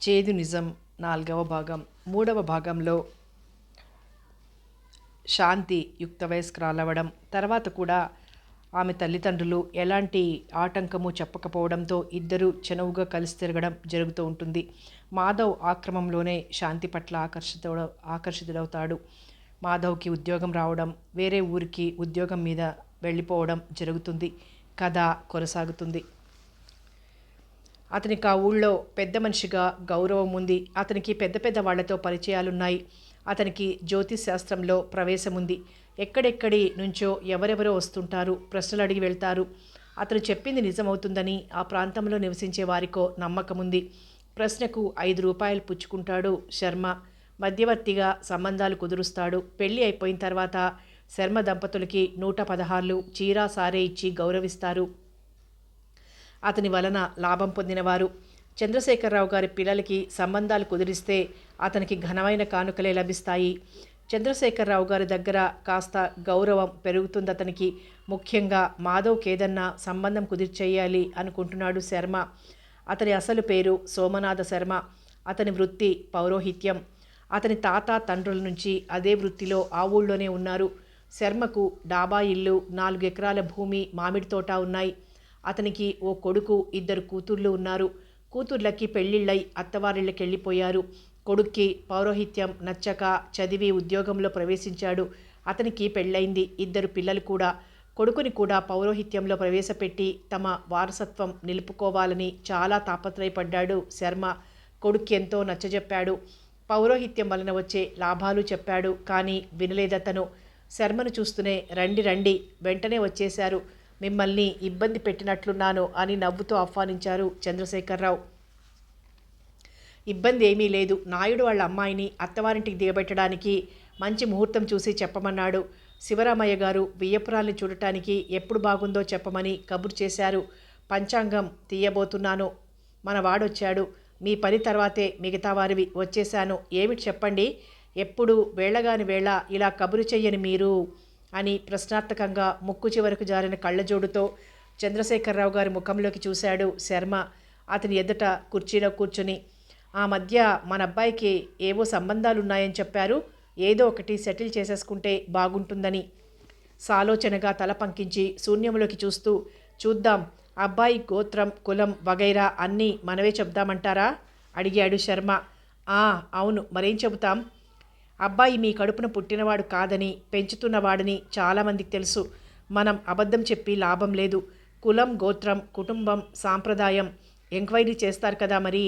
చేదు నిజం 4వ భాగం. 3వ భాగంలో శాంతి యుక్త వయస్కురాలవ్వడం, తర్వాత కూడా ఆమె తల్లిదండ్రులు ఎలాంటి ఆటంకము చెప్పకపోవడంతో ఇద్దరూ చనువుగా కలిసి తిరగడం జరుగుతూ ఉంటుంది. మాధవ్ ఆ క్రమంలోనే శాంతి పట్ల ఆకర్షితుడవుతాడు. మాధవ్కి ఉద్యోగం రావడం, వేరే ఊరికి ఉద్యోగం మీద వెళ్ళిపోవడం జరుగుతుంది. కథ కొనసాగుతుంది. అతనికి ఆ ఊళ్ళో పెద్ద మనిషిగా గౌరవం ఉంది. అతనికి పెద్ద పెద్ద వాళ్లతో పరిచయాలున్నాయి. అతనికి జ్యోతిష్ శాస్త్రంలో ప్రవేశం ఉంది. ఎక్కడెక్కడి నుంచో ఎవరెవరో వస్తుంటారు, ప్రశ్నలు అడిగి వెళ్తారు. అతను చెప్పింది నిజమవుతుందని ఆ ప్రాంతంలో నివసించే వారికో నమ్మకముంది. ప్రశ్నకు 5 రూపాయలు పుచ్చుకుంటాడు శర్మ. మధ్యవర్తిగా సంబంధాలు కుదురుస్తాడు. పెళ్లి అయిపోయిన తర్వాత శర్మ దంపతులకి 116 చీరా సారే ఇచ్చి గౌరవిస్తారు. అతని వలన లాభం పొందినవారు. చంద్రశేఖరరావు గారి పిల్లలకి సంబంధాలు కుదిరిస్తే అతనికి ఘనమైన కానుకలే లభిస్తాయి. చంద్రశేఖరరావు గారి దగ్గర కాస్త గౌరవం పెరుగుతుంది అతనికి. ముఖ్యంగా మాధవ్కేదన్నా సంబంధం కుదిర్చేయాలి అనుకుంటున్నాడు శర్మ. అతని అసలు పేరు సోమనాథ శర్మ. అతని వృత్తి పౌరోహిత్యం. అతని తాత తండ్రుల నుంచి అదే వృత్తిలో ఆ ఊళ్ళోనే ఉన్నారు. శర్మకు డాబా ఇల్లు, 4 ఎకరాల భూమి, మామిడి తోట ఉన్నాయి. అతనికి ఓ కొడుకు, 2 కూతుర్లు ఉన్నారు. కూతుర్లకి పెళ్ళిళ్ళై అత్తవారిళ్ళకి వెళ్ళిపోయారు. కొడుక్కి పౌరోహిత్యం నచ్చక చదివి ఉద్యోగంలో ప్రవేశించాడు. అతనికి పెళ్ళయింది. 2 పిల్లలు కూడా. కొడుకుని కూడా పౌరోహిత్యంలో ప్రవేశపెట్టి తమ వారసత్వం నిలుపుకోవాలని చాలా తాపత్రయపడ్డాడు శర్మ. కొడుక్కి ఎంతో నచ్చజెప్పాడు. పౌరోహిత్యం వలన వచ్చే లాభాలు చెప్పాడు. కానీ వినలేదతను. శర్మను చూస్తూనే రండి రండి, వెంటనే వచ్చేశారు. మిమ్మల్ని ఇబ్బంది పెట్టినట్లున్నాను అని నవ్వుతూ ఆహ్వానించారు చంద్రశేఖరరావు. ఇబ్బంది ఏమీ లేదు. నాయుడు వాళ్ళ అమ్మాయిని అత్తవారింటికి దిగబెట్టడానికి మంచి ముహూర్తం చూసి చెప్పమన్నాడు. శివరామయ్య గారు వియ్యపురాల్ని చూడటానికి ఎప్పుడు బాగుందో చెప్పమని కబురు చేశారు. పంచాంగం తీయబోతున్నాను. మన వాడొచ్చాడు. మీ పని తర్వాతే మిగతా వారివి. వచ్చేశాను. ఏమిటి చెప్పండి. ఎప్పుడు వేళగాని వేళ ఇలా కబురు చెయ్యని మీరు అని ప్రశ్నార్థకంగా ముక్కు చివరకు జారిన కళ్ళజోడుతో చంద్రశేఖరరావు గారి ముఖంలోకి చూశాడు శర్మ. అతని ఎదుట కుర్చీలో కూర్చుని, ఆ మధ్య మన అబ్బాయికి ఏవో సంబంధాలున్నాయని చెప్పారు. ఏదో ఒకటి సెటిల్ చేసేసుకుంటే బాగుంటుందని సాలోచనగా తల పంకించి శూన్యంలోకి చూస్తూ, చూద్దాం, అబ్బాయి గోత్రం, కులం వగైరా అన్నీ మనవే చెప్దామంటారా అడిగాడు శర్మ. అవును, మరేం చెబుతాం. అబ్బాయి మీ కడుపున పుట్టినవాడు కాదని, పెంచుతున్నవాడని చాలామందికి తెలుసు. మనం అబద్ధం చెప్పి లాభం లేదు. కులం, గోత్రం, కుటుంబం, సాంప్రదాయం ఎంక్వైరీ చేస్తారు కదా మరి.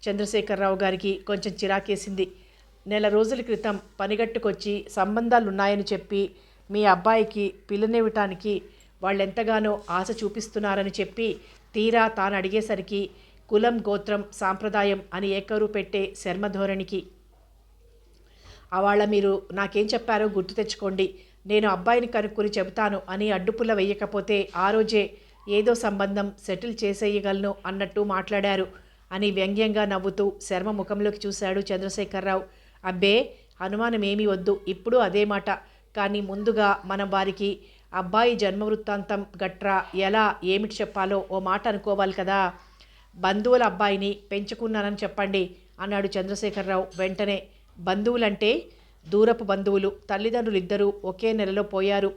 చంద్రశేఖరరావు గారికి కొంచెం చిరాకేసింది. నెల రోజుల క్రితం పనిగట్టుకొచ్చి సంబంధాలున్నాయని చెప్పి మీ అబ్బాయికి పిల్లనివ్వటానికి వాళ్ళెంతగానో ఆశ చూపిస్తున్నారని చెప్పి తీరా తాను అడిగేసరికి కులం, గోత్రం, సాంప్రదాయం అని ఏకరు పెట్టే శర్మ ధోరణికి అవాళ మీరు నాకేం చెప్పారో గుర్తు తెచ్చుకోండి. నేను అబ్బాయిని కనుక్కుని చెబుతాను అని అడ్డుపుల్ల వెయ్యకపోతే ఆ రోజే ఏదో సంబంధం సెటిల్ చేసేయగలను అన్నట్టు మాట్లాడారు అని వ్యంగ్యంగా నవ్వుతూ శర్మ ముఖంలోకి చూశాడు చంద్రశేఖరరావు. అబ్బే, అనుమానమేమీ వద్దు. ఇప్పుడు అదే మాట. కానీ ముందుగా మనం వారికి అబ్బాయి జన్మవృత్తాంతం గట్రా ఎలా ఏమిటి చెప్పాలో ఓ మాట అనుకోవాలి కదా. బంధువుల అబ్బాయిని పెంచుకున్నానని చెప్పండి అన్నాడు చంద్రశేఖరరావు వెంటనే. బంధువులంటే దూరపు బంధువులు. తల్లిదండ్రులు ఇద్దరూ ఒకే నెలలో పోయారు.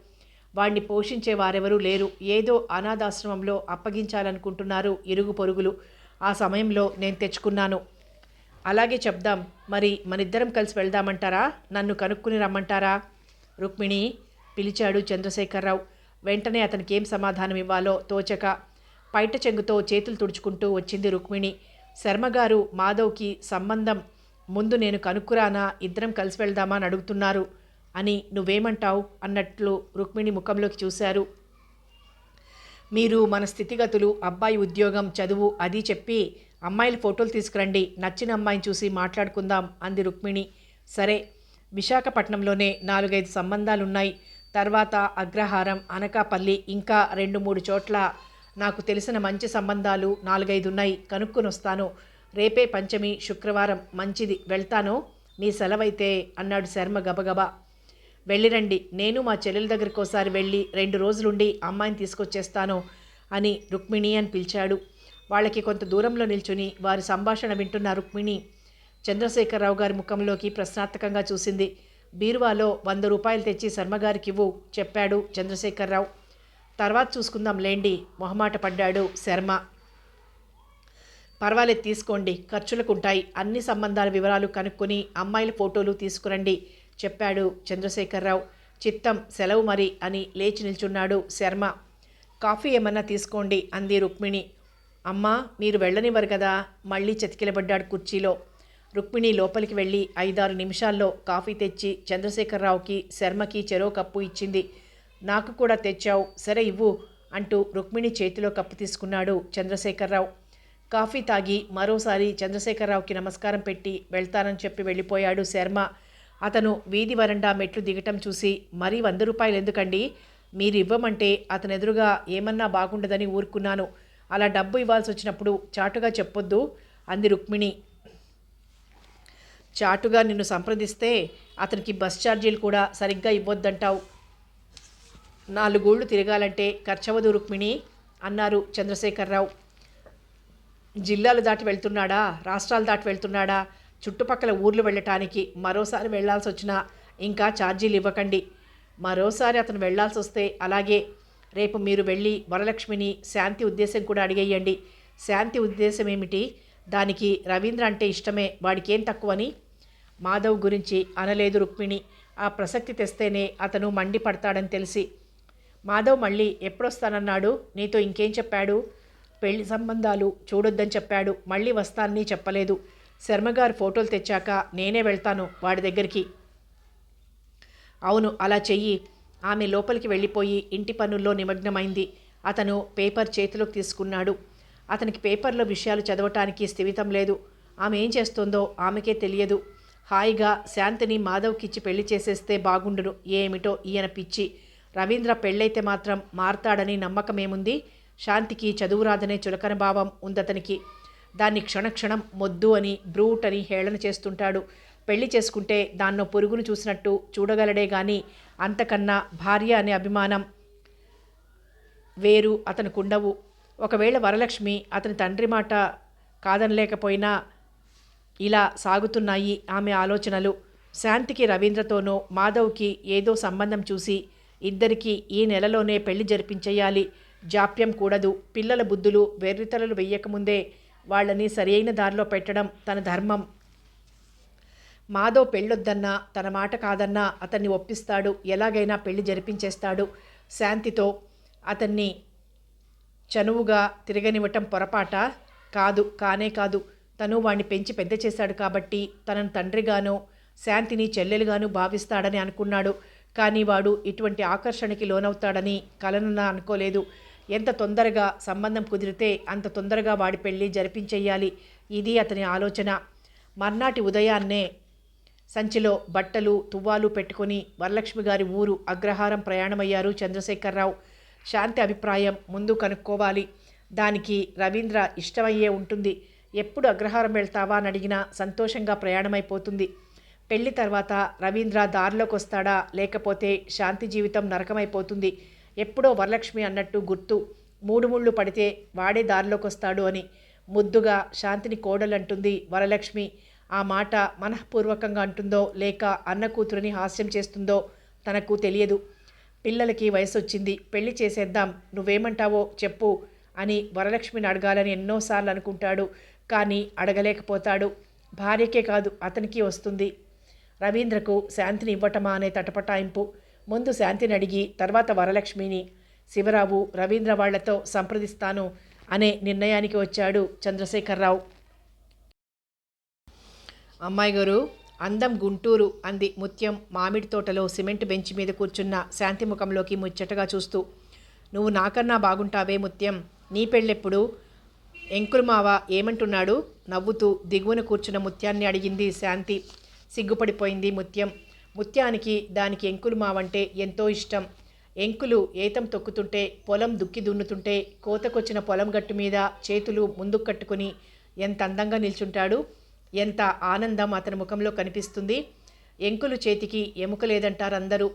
వాణ్ణి పోషించే వారెవరూ లేరు. ఏదో అనాథాశ్రమంలో అప్పగించాలనుకుంటున్నారు ఇరుగు పొరుగులు. ఆ సమయంలో నేను తెచ్చుకున్నాను. అలాగే చెప్దాం. మరి మనిద్దరం కలిసి వెళ్దామంటారా, నన్ను కనుక్కుని రమ్మంటారా? రుక్మిణి పిలిచాడు చంద్రశేఖరరావు. వెంటనే అతనికి ఏం సమాధానం ఇవ్వాలో తోచక పైట చెంగుతో చేతులు తుడుచుకుంటూ వచ్చింది రుక్మిణి. శర్మగారు మాధవ్కి సంబంధం ముందు నేను కనుక్కురానా, ఇద్దరం కలిసి వెళ్దామా అని అడుగుతున్నారు అని నువ్వేమంటావు అన్నట్లు రుక్మిణి ముఖంలోకి చూశారు. మీరు మన స్థితిగతులు, అబ్బాయి ఉద్యోగం, చదువు అది చెప్పి అమ్మాయిల ఫోటోలు తీసుకురండి. నచ్చిన అమ్మాయిని చూసి మాట్లాడుకుందాం అంది రుక్మిణి. సరే, విశాఖపట్నంలోనే 4-5 సంబంధాలున్నాయి. తర్వాత అగ్రహారం, అనకాపల్లి, ఇంకా 2-3 చోట్ల నాకు తెలిసిన మంచి సంబంధాలు 4-5 ఉన్నాయి. కనుక్కొని వస్తాను. రేపే పంచమి, శుక్రవారం. మంచిది, వెళ్తాను. మీ సెలవైతే అన్నాడు శర్మ గబగబా. వెళ్ళిరండి. నేను మా చెల్లెల దగ్గరికి ఒకసారి వెళ్ళి 2 రోజులుండి అమ్మాయిని తీసుకొచ్చేస్తాను అని రుక్మిణి అని పిలిచాడు. వాళ్ళకి కొంత దూరంలో నిల్చుని వారి సంభాషణ వింటున్న రుక్మిణి చంద్రశేఖరరావు గారి ముఖంలోకి ప్రశ్నార్థకంగా చూసింది. బీరువాలో 100 రూపాయలు తెచ్చి శర్మగారికివ్వు చెప్పాడు చంద్రశేఖరరావు. తర్వాత చూసుకుందాం లేండి మొహమాట పడ్డాడు శర్మ. పర్వాలేదు తీసుకోండి, ఖర్చులకుంటాయి. అన్ని సంబంధాల వివరాలు కనుక్కొని అమ్మాయిల ఫోటోలు తీసుకురండి చెప్పాడు చంద్రశేఖరరావు. చిత్తం, సెలవు మరి అని లేచి నిల్చున్నాడు శర్మ. కాఫీ ఏమన్నా తీసుకోండి అంది రుక్మిణి. అమ్మా మీరు వెళ్ళనివ్వరు కదా, మళ్ళీ చతికిలబడ్డాడు కుర్చీలో. రుక్మిణి లోపలికి వెళ్ళి 5-6 నిమిషాల్లో కాఫీ తెచ్చి చంద్రశేఖరరావుకి శర్మకి చెరో కప్పు ఇచ్చింది. నాకు కూడా తెచ్చావు, సరే ఇవ్వు అంటూ రుక్మిణి చేతిలో కప్పు తీసుకున్నాడు చంద్రశేఖరరావు. కాఫీ తాగి మరోసారి చంద్రశేఖరరావుకి నమస్కారం పెట్టి వెళ్తానని చెప్పి వెళ్ళిపోయాడు శర్మ. అతను వీధి వరండా మెట్లు దిగటం చూసి, మరీ 100 రూపాయలు ఎందుకండి, మీరు ఇవ్వమంటే అతను ఎదురుగా ఏమన్నా బాగుండదని ఊరుకున్నాను. అలా డబ్బు ఇవ్వాల్సి వచ్చినప్పుడు చాటుగా చెప్పొద్దు అంది రుక్మిణి. చాటుగా నిన్ను సంప్రదిస్తే అతనికి బస్ ఛార్జీలు కూడా సరిగ్గా ఇవ్వొద్దంటావు. 4 ఊళ్ళు తిరగాలంటే ఖర్చవదు రుక్మిణి అన్నారు చంద్రశేఖరరావు. జిల్లాలు దాటి వెళ్తున్నాడా, రాష్ట్రాలు దాటి వెళ్తున్నాడా, చుట్టుపక్కల ఊర్లు వెళ్ళటానికి మరోసారి వెళ్లాల్సి వచ్చినా ఇంకా ఛార్జీలు ఇవ్వకండి. మరోసారి అతను వెళ్లాల్సి వస్తే అలాగే. రేపు మీరు వెళ్ళి వరలక్ష్మిని శాంతి ఉద్దేశం కూడా అడిగేయండి. శాంతి ఉద్దేశం ఏమిటి? దానికి రవీంద్ర అంటే ఇష్టమే, వాడికేం తక్కువని. మాధవ్ గురించి అనలేదు రుక్మిణి. ఆ ప్రసక్తి తెస్తేనే అతను మండిపడతాడని తెలిసి. మాధవ్ మళ్ళీ ఎప్పుడొస్తానన్నాడు? నీతో ఇంకేం చెప్పాడు? పెళ్లి సంబంధాలు చూడొద్దని చెప్పాడు. మళ్ళీ వస్తానని చెప్పలేదు. శర్మగారు ఫోటోలు తెచ్చాక నేనే వెళ్తాను వాడి దగ్గరికి. అవును అలా చెయ్యి. ఆమె లోపలికి వెళ్ళిపోయి ఇంటి పనుల్లో నిమగ్నమైంది. అతను పేపర్ చేతిలోకి తీసుకున్నాడు. అతనికి పేపర్లో విషయాలు చదవటానికి స్థిమితం లేదు. ఆమె ఏం చేస్తుందో ఆమెకే తెలియదు. హాయిగా శాంతిని మాధవ్కిచ్చి పెళ్లి చేసేస్తే బాగుండును. ఏమిటో ఈయన పిచ్చి. రవీంద్ర పెళ్ళైతే మాత్రం మారతాడని నమ్మకమేముంది? శాంతికి చదువురాదనే చులకన భావం ఉందతనికి. దాన్ని క్షణక్షణం మొద్దు అని, బ్రూట్ అని హేళన చేస్తుంటాడు. పెళ్లి చేసుకుంటే దాన్నో పురుగును చూసినట్టు చూడగలడే గాని అంతకన్నా భార్య అనే అభిమానం వేరు అతనుకుండవు. ఒకవేళ వరలక్ష్మి అతని తండ్రి మాట కాదనలేకపోయినా ఇలా సాగుతున్నాయి ఆమె ఆలోచనలు. శాంతికి రవీంద్రతోనో మాధవ్కి ఏదో సంబంధం చూసి ఇద్దరికీ ఈ నెలలోనే పెళ్లి జరిపించేయాలి. జాప్యం కూడదు. పిల్లల బుద్ధులు వెర్రితలలు వెయ్యకముందే వాళ్ళని సరియైన దారిలో పెట్టడం తన ధర్మం. మాధవ్ పెళ్ళొద్దన్నా తన మాట కాదన్నా అతన్ని ఒప్పిస్తాడు. ఎలాగైనా పెళ్లి జరిపించేస్తాడు. శాంతితో అతన్ని చనువుగా తిరగనివ్వటం పొరపాట కాదు. కానే కాదు. తను వాణ్ణి పెంచి పెద్ద చేశాడు కాబట్టి తనను తండ్రిగానో శాంతిని చెల్లెలుగాను భావిస్తాడని అనుకున్నాడు. కానీ వాడు ఇటువంటి ఆకర్షణకి లోనవుతాడని కలనన్నా అనుకోలేదు. ఎంత తొందరగా సంబంధం కుదిరితే అంత తొందరగా వాడి పెళ్ళి జరిపించెయ్యాలి. ఇది అతని ఆలోచన. మర్నాటి ఉదయాన్నే సంచిలో బట్టలు తువ్వాలు పెట్టుకుని వరలక్ష్మి గారి ఊరు అగ్రహారం ప్రయాణమయ్యారు చంద్రశేఖరరావు. శాంతి అభిప్రాయం ముందు కనుక్కోవాలి. దానికి రవీంద్ర ఇష్టమయ్యే ఉంటుంది. ఎప్పుడు అగ్రహారం వెళ్తావా అని అడిగినా సంతోషంగా ప్రయాణమైపోతుంది. పెళ్లి తర్వాత రవీంద్ర దారిలోకి వస్తాడా, లేకపోతే శాంతి జీవితం నరకమైపోతుంది. ఎప్పుడో వరలక్ష్మి అన్నట్టు గుర్తు. 3 ముళ్ళు పడితే వాడే దారిలోకి వస్తాడు అని. ముద్దుగా శాంతిని కోడలంటుంది వరలక్ష్మి. ఆ మాట మనఃపూర్వకంగా అంటుందో లేక అన్న కూతురిని హాస్యం చేస్తుందో తనకు తెలియదు. పిల్లలకి వయసు వచ్చింది, పెళ్లి చేసేద్దాం, నువ్వేమంటావో చెప్పు అని వరలక్ష్మిని అడగాలని ఎన్నోసార్లు అనుకుంటాడు. కానీ అడగలేకపోతాడు. భార్యకే కాదు అతనికి వస్తుంది. రవీంద్రకు శాంతిని ఇవ్వటమా అనే తటపటాయింపు. ముందు శాంతిని అడిగి తర్వాత వరలక్ష్మిని. శివరావు రవీంద్ర వాళ్లతో సంప్రదిస్తాను అనే నిర్ణయానికి వచ్చాడు చంద్రశేఖరరావు. అమ్మాయి గారు, అందం గుంటూరు అంది ముత్యం మామిడి తోటలో సిమెంట్ బెంచ్ మీద కూర్చున్న శాంతి ముఖంలోకి ముచ్చటగా చూస్తూ. నువ్వు నాకన్నా బాగుంటావే ముత్యం, నీ పెళ్ళెప్పుడు? ఎంకులు మావ ఏమంటున్నాడు? నవ్వుతూ దిగువన కూర్చున్న ముత్యాన్ని అడిగింది శాంతి. సిగ్గుపడిపోయింది ముత్యం. ముత్యానికి దానికి ఎంకులు మావంటే ఎంతో ఇష్టం. ఎంకులు ఏతం తొక్కుతుంటే, పొలం దుక్కి దున్నుతుంటే, కోతకొచ్చిన పొలం గట్టు మీద చేతులు ముందుకు కట్టుకుని ఎంత అందంగా నిల్చుంటాడు. ఎంత ఆనందం అతని ముఖంలో కనిపిస్తుంది. ఎంకులు చేతికి ఎముక లేదంటారందరూ.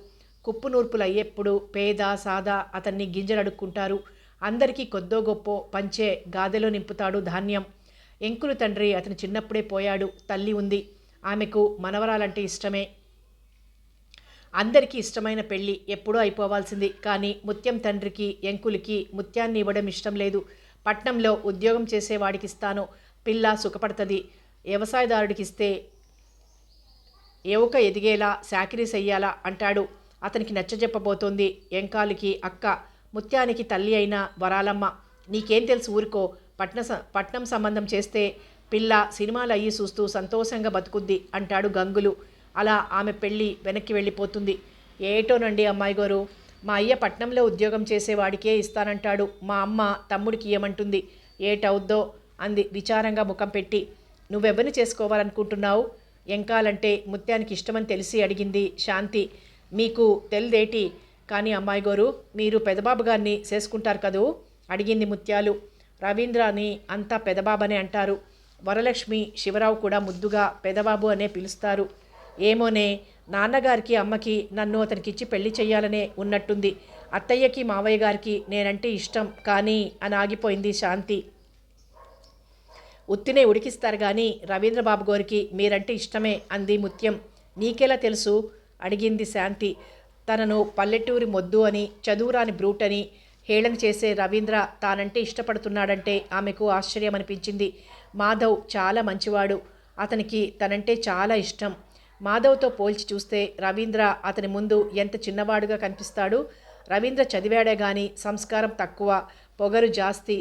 కుప్పు నూర్పులు అయ్యేప్పుడు పేద సాదా అతన్ని గింజలడుక్కుంటారు. అందరికీ కొద్దో గొప్పో పంచే గాదెలో నింపుతాడు ధాన్యం. ఎంకులు తండ్రి అతను చిన్నప్పుడే పోయాడు. తల్లి ఉంది. ఆమెకు మనవరాలంటే ఇష్టమే. అందరికీ ఇష్టమైన పెళ్ళి ఎప్పుడూ అయిపోవాల్సింది. కానీ ముత్యం తండ్రికి ఎంకులకి ముత్యాన్ని ఇవ్వడం ఇష్టం లేదు. పట్నంలో ఉద్యోగం చేసేవాడికి ఇస్తాను, పిల్ల సుఖపడుతుంది, వ్యవసాయదారుడికిస్తే ఎవుక ఎదిగేలా చాకిరీ చెయ్యాలా అంటాడు. అతనికి నచ్చజెప్పబోతోంది ఎంకాలికి అక్క, ముత్యానికి తల్లి అయిన వరాలమ్మ. నీకేం తెలుసు, ఊరుకో. పట్నం సంబంధం చేస్తే పిల్ల సినిమాలు అయ్యి చూస్తూ సంతోషంగా బతుకుద్ది అంటాడు గంగులు. అలా ఆమె పెళ్ళి వెనక్కి వెళ్ళిపోతుంది. ఏటోనండి అమ్మాయి గారు, మా అయ్య పట్నంలో ఉద్యోగం చేసేవాడికే ఇస్తానంటాడు, మా అమ్మ తమ్ముడికి ఇయ్యమంటుంది. ఏటవుద్దో అంది విచారంగా ముఖం పెట్టి. నువ్వెవరిని చేసుకోవాలనుకుంటున్నావు? ఎంకాలంటే ముత్యానికి ఇష్టమని తెలిసి అడిగింది శాంతి. మీకు తెలిదేటి కానీ అమ్మాయి గారు, మీరు పెదబాబు గారిని చేసుకుంటారు కదూ అడిగింది ముత్యాలు. రవీంద్రని అంతా పెదబాబనే అంటారు. వరలక్ష్మి, శివరావు కూడా ముద్దుగా పెదబాబు అనే పిలుస్తారు. ఏమోనే, నాన్నగారికి అమ్మకి నన్ను అతనికిచ్చి పెళ్లి చెయ్యాలనే ఉన్నట్టుంది. అత్తయ్యకి మావయ్య గారికి నేనంటే ఇష్టం కానీ అని ఆగిపోయింది శాంతి. ఉత్తినే ఉడికిస్తారు కానీ రవీంద్రబాబు గారికి మీరంటే ఇష్టమే అంది ముత్యం. నీకెలా తెలుసు అడిగింది శాంతి. తనను పల్లెటూరి మొద్దు అని, చదువురాని బ్రూట్ అని హేళన చేసే రవీంద్ర తానంటే ఇష్టపడుతున్నాడంటే ఆమెకు ఆశ్చర్యం అనిపించింది. మాధవ్ చాలా మంచివాడు, అతనికి తనంటే చాలా ఇష్టం. మాధవ్తో పోల్చి చూస్తే రవీంద్ర అతని ముందు ఎంత చిన్నవాడుగా కనిపిస్తాడు. రవీంద్ర చదివాడే గాని సంస్కారం తక్కువ, పొగరు జాస్తి,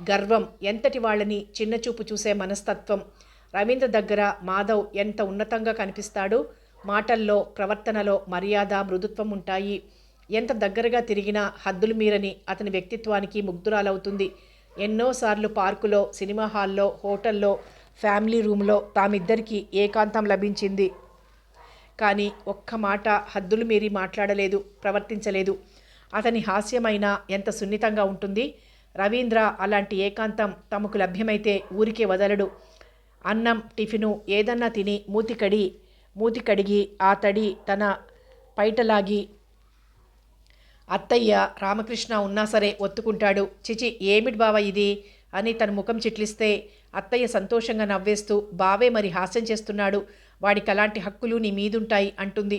గర్వం, ఎంతటి వాళ్ళని చిన్నచూపు చూసే మనస్తత్వం. రవీంద్ర దగ్గర మాధవ్ ఎంత ఉన్నతంగా కనిపిస్తాడు. మాటల్లో, ప్రవర్తనలో మర్యాద, మృదుత్వం ఉంటాయి. ఎంత దగ్గరగా తిరిగినా హద్దులు మీరని అతని వ్యక్తిత్వానికి ముగ్ధురాలవుతుంది. ఎన్నోసార్లు పార్కులో, సినిమా హాల్లో, హోటల్లో, ఫ్యామిలీ రూమ్లో తామిద్దరికీ ఏకాంతం లభించింది. కానీ ఒక్క మాట హద్దులు మీరి మాట్లాడలేదు, ప్రవర్తించలేదు. అతని హాస్యమైనా ఎంత సున్నితంగా ఉంటుంది. రవీంద్ర అలాంటి ఏకాంతం తమకు లభ్యమైతే ఊరికే వదలడు. అన్నం, టిఫిను ఏదన్నా తిని మూతి కడిగి ఆ తడి తన పైటలాగి అత్తయ్య, రామకృష్ణ ఉన్నా సరే ఒత్తుకుంటాడు. చిచి, ఏమిటి బావ ఇది అని తన ముఖం చిట్లిస్తే అత్తయ్య సంతోషంగా నవ్వేస్తూ, బావే మరి హాస్యం చేస్తున్నాడు, వాడికి అలాంటి హక్కులు నీ మీదుంటాయి అంటుంది.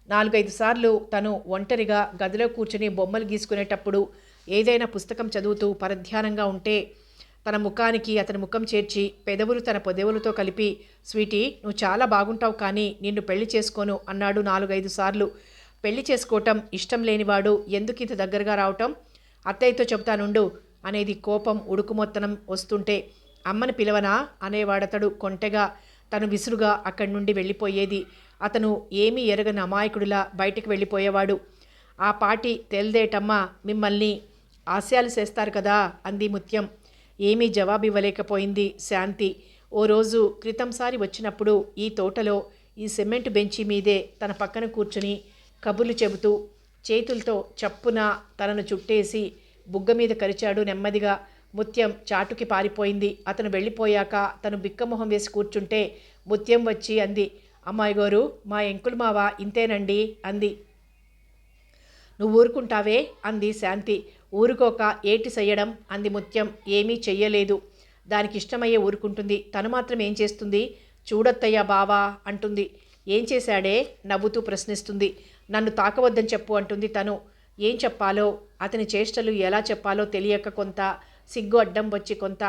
4-5 సార్లు తను ఒంటరిగా గదిలో కూర్చుని బొమ్మలు గీసుకునేటప్పుడు ఏదైనా పుస్తకం చదువుతూ పరధ్యానంగా ఉంటే తన ముఖానికి అతని ముఖం చేర్చి పెదవులు తన పొదవులతో కలిపి, స్వీటీ, నువ్వు చాలా బాగుంటావు కానీ నిన్ను పెళ్లి చేసుకోను అన్నాడు 4-5 సార్లు. పెళ్లి చేసుకోవటం ఇష్టం లేనివాడు ఎందుకింత దగ్గరగా రావటం? అత్తయ్యతో చెబుతానుండు అనేది కోపం ఉడుకుమొత్తనం వస్తుంటే. అమ్మని పిలవనా అనేవాడతడు కొంటెగా. తను విసురుగా అక్కడి నుండి వెళ్ళిపోయేది. అతను ఏమీ ఎరగని అమాయకుడిలా బయటికి వెళ్ళిపోయేవాడు. ఆ పాటి తెల్దేటమ్మా, మిమ్మల్ని హాస్యాలు చేస్తారు కదా అంది ముత్యం. ఏమీ జవాబివ్వలేకపోయింది శాంతి. ఓ రోజు క్రితంసారి వచ్చినప్పుడు ఈ తోటలో ఈ సిమెంట్ బెంచి మీదే తన పక్కన కూర్చుని కబుర్లు చెబుతూ చేతులతో చప్పున తనను చుట్టేసి బుగ్గ మీద కరిచాడు నెమ్మదిగా. ముత్యం చాటుకి పారిపోయింది. అతను వెళ్ళిపోయాక తను బిక్కమొహం వేసి కూర్చుంటే ముత్యం వచ్చి అంది, అమ్మాయి గారు, మా ఎంకులు మావ ఇంతేనండి అంది. నువ్వు ఊరుకుంటావే అంది శాంతి. ఊరుకోక ఏటి చెయ్యడం అంది ముత్యం. ఏమీ చెయ్యలేదు, దానికి ఇష్టమయ్యే ఊరుకుంటుంది. తను మాత్రం ఏం చేస్తుంది? చూడొత్తయ్యా బావా అంటుంది. ఏం చేశాడే నవ్వుతూ ప్రశ్నిస్తుంది. నన్ను తాకవద్దని చెప్పు అంటుంది తను. ఏం చెప్పాలో, అతని చేష్టలు ఎలా చెప్పాలో తెలియక కొంత సిగ్గు అడ్డం వచ్చి కొంత.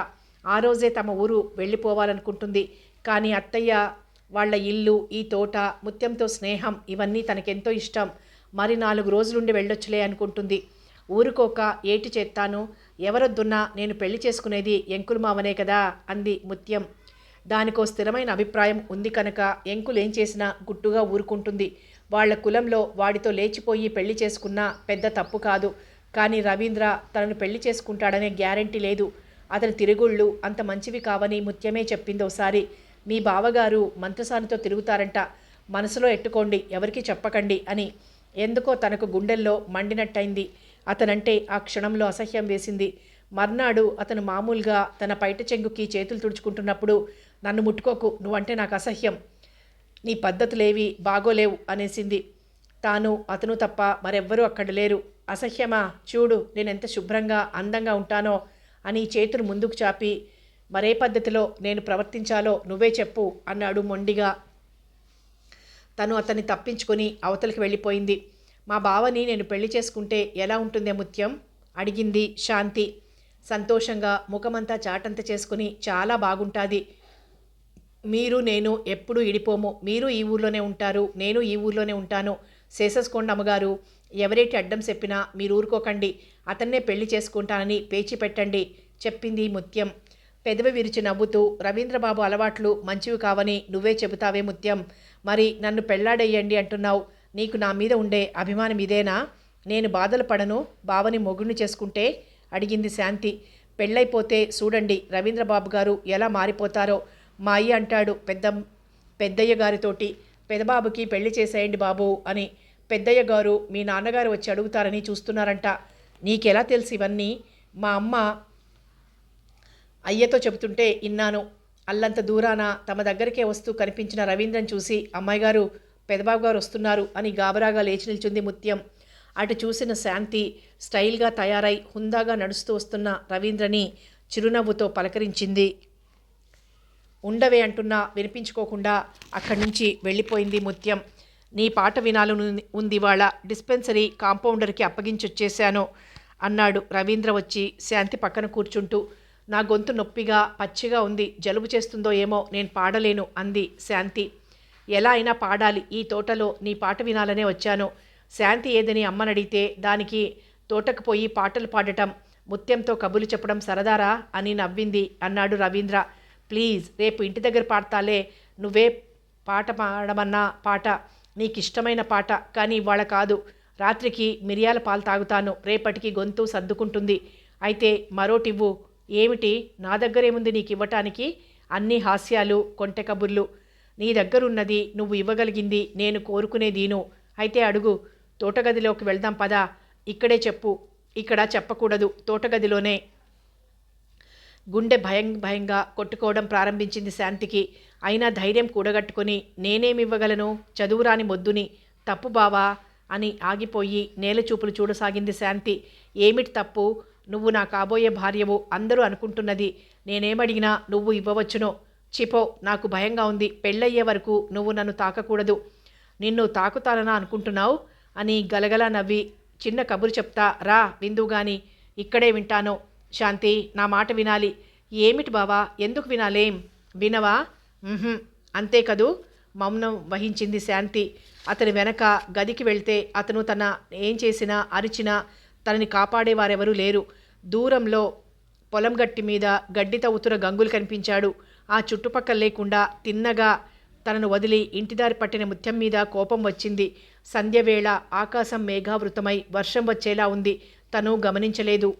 ఆ రోజే తమ ఊరు వెళ్ళిపోవాలనుకుంటుంది. కానీ అత్తయ్య వాళ్ళ ఇల్లు, ఈ తోట, ముత్యంతో స్నేహం ఇవన్నీ తనకెంతో ఇష్టం. మరి 4 రోజులుండి వెళ్ళొచ్చులే అనుకుంటుంది. ఊరుకోక ఏటి చేస్తాను, ఎవరొద్దున్నా నేను పెళ్లి చేసుకునేది ఎంకులు మావనే కదా అంది ముత్యం. దానికో స్థిరమైన అభిప్రాయం ఉంది కనుక ఎంకులేం చేసినా గుట్టుగా ఊరుకుంటుంది. వాళ్ల కులంలో వాడితో లేచిపోయి పెళ్లి చేసుకున్నా పెద్ద తప్పు కాదు. కానీ రవీంద్ర తనను పెళ్లి చేసుకుంటాడనే గ్యారంటీ లేదు. అతని తిరుగుళ్ళు అంత మంచివి కావని ముత్యమే చెప్పింది ఒకసారి. మీ బావగారు మంత్రసానితో తిరుగుతారంట, మనసులో ఎట్టుకోండి, ఎవరికి చెప్పకండి అని. ఎందుకో తనకు గుండెల్లో మండినట్టయింది. అతనంటే ఆ క్షణంలో అసహ్యం వేసింది. మర్నాడు అతను మామూలుగా తన పైట చెంగుకి చేతులు తుడుచుకుంటున్నప్పుడు, నన్ను ముట్టుకోకు, నువ్వంటే నాకు అసహ్యం, నీ పద్ధతులేవి బాగోలేవు అనేసింది. తాను, అతను తప్ప మరెవ్వరూ అక్కడ లేరు. అసహ్యమా? చూడు నేనెంత శుభ్రంగా అందంగా ఉంటానో అని చేతులు ముందుకు చాపి, మరే పద్ధతిలో నేను ప్రవర్తించాలో నువ్వే చెప్పు అన్నాడు మొండిగా. తను అతన్ని తప్పించుకొని అవతలికి వెళ్ళిపోయింది. మా బావని నేను పెళ్లి చేసుకుంటే ఎలా ఉంటుందే ముత్యం అడిగింది శాంతి. సంతోషంగా ముఖమంతా చాటంత చేసుకుని చాలా బాగుంటుంది. మీరు నేను ఎప్పుడూ ఇడిపోము. మీరు ఈ ఊర్లోనే ఉంటారు, నేను ఈ ఊర్లోనే ఉంటాను. శేషస్కొండ అమ్మగారు ఎవరేటి అడ్డం చెప్పినా మీరు ఊరుకోకండి. అతన్నే పెళ్లి చేసుకుంటానని పేచి పెట్టండి చెప్పింది ముత్యం. పెదవి విరిచి నవ్వుతూ, రవీంద్రబాబు అలవాట్లు మంచివి కావని నువ్వే చెబుతావే ముత్యం. మరి నన్ను పెళ్లాడేయండి అంటున్నావు. నీకు నా మీద ఉండే అభిమానం ఇదేనా? నేను బాధలు పడను బావని మొగుడిని చేసుకుంటే అడిగింది శాంతి. పెళ్ళైపోతే చూడండి రవీంద్రబాబు గారు ఎలా మారిపోతారో. మా అయ్య అంటాడు పెద్దయ్య గారితోటి, పెదబాబుకి పెళ్లి చేసేయండి బాబు అని. పెద్దయ్య గారు మీ నాన్నగారు వచ్చి అడుగుతారని చూస్తున్నారంట. నీకెలా తెలుసు ఇవన్నీ? మా అమ్మ అయ్యతో చెబుతుంటే ఇన్నాను. అల్లంత దూరాన తమ దగ్గరికే వస్తూ కనిపించిన రవీంద్రన్ చూసి, అమ్మాయి గారు పెదబాబు గారు వస్తున్నారు అని గాబరాగా లేచి నిల్చుంది ముత్యం. అటు చూసిన శాంతి స్టైల్గా తయారై హుందాగా నడుస్తూ వస్తున్న రవీంద్రని చిరునవ్వుతో పలకరించింది. ఉండవే అంటున్నా వినిపించుకోకుండా అక్కడి నుంచి వెళ్ళిపోయింది ముత్యం. నీ పాట వినాలని ఉంది వాళ్ళ డిస్పెన్సరీ కాంపౌండర్కి అప్పగించొచ్చేశాను అన్నాడు రవీంద్ర వచ్చి శాంతి పక్కన కూర్చుంటూ. నా గొంతు నొప్పిగా పచ్చిగా ఉంది, జలుబు చేస్తుందో ఏమో, నేను పాడలేను అంది శాంతి. ఎలా అయినా పాడాలి, ఈ తోటలో నీ పాట వినాలనే వచ్చాను. శాంతి ఏదని అమ్మనడిగితే దానికి తోటకు పోయి పాటలు పాడటం, ముత్యంతో కబుర్లు చెప్పడం సరదారా అని నవ్వింది అన్నాడు రవీంద్ర. ప్లీజ్ రేపు ఇంటి దగ్గర పాడతాలే, నువ్వే పాట పాడమన్నా పాట, నీకిష్టమైన పాట, కానీ ఇవాళ కాదు. రాత్రికి మిరియాల పాలు తాగుతాను, రేపటికి గొంతు సర్దుకుంటుంది. అయితే మరోటివ్వు. ఏమిటి? నా దగ్గరేముంది నీకు ఇవ్వటానికి? అన్ని హాస్యాలు, కొంటె కబుర్లు. నీ దగ్గరున్నది నువ్వు ఇవ్వగలిగింది నేను కోరుకునేదీను. అయితే అడుగు. తోటగదిలోకి వెళ్దాం పదా. ఇక్కడే చెప్పు. ఇక్కడ చెప్పకూడదు, తోటగదిలోనే. గుండె భయంగా కొట్టుకోవడం ప్రారంభించింది శాంతికి. అయినా ధైర్యం కూడగట్టుకుని, నేనేమివ్వగలను, చదువురాని మొద్దుని, తప్పు బావా అని ఆగిపోయి నేలచూపులు చూడసాగింది శాంతి. ఏమిటి తప్పు? నువ్వు నా కాబోయే భార్యవు అందరూ అనుకుంటున్నది. నేనేమడిగినా నువ్వు ఇవ్వవచ్చునో. చిపో, నాకు భయంగా ఉంది. పెళ్ళయ్యే వరకు నువ్వు నన్ను తాకకూడదు. నిన్ను తాకుతాననా అనుకుంటున్నావు అని గలగలా నవ్వి, చిన్న కబురు చెప్తా రా విందుగాని, ఇక్కడే వింటాను. శాంతి, నా మాట వినాలి. ఏమిటి బావా, ఎందుకు వినాలేం? వినవా? అంతే కదూ. మౌనం వహించింది శాంతి. అతని వెనక గదికి వెళ్తే అతను తన ఏం చేసినా అరిచినా తనని కాపాడేవారెవరూ లేరు. దూరంలో పొలం గట్టి మీద గడ్డి తవ్వుతున్న గంగులు కనిపించాడు. ఆ చుట్టుపక్కల లేకుండా తిన్నగా తనను వదిలి ఇంటిదారి పట్టిన ముత్యం మీద కోపం వచ్చింది. సంధ్యవేళ ఆకాశం మేఘావృతమై వర్షం వచ్చేలా ఉంది. తను గమనించలేదు.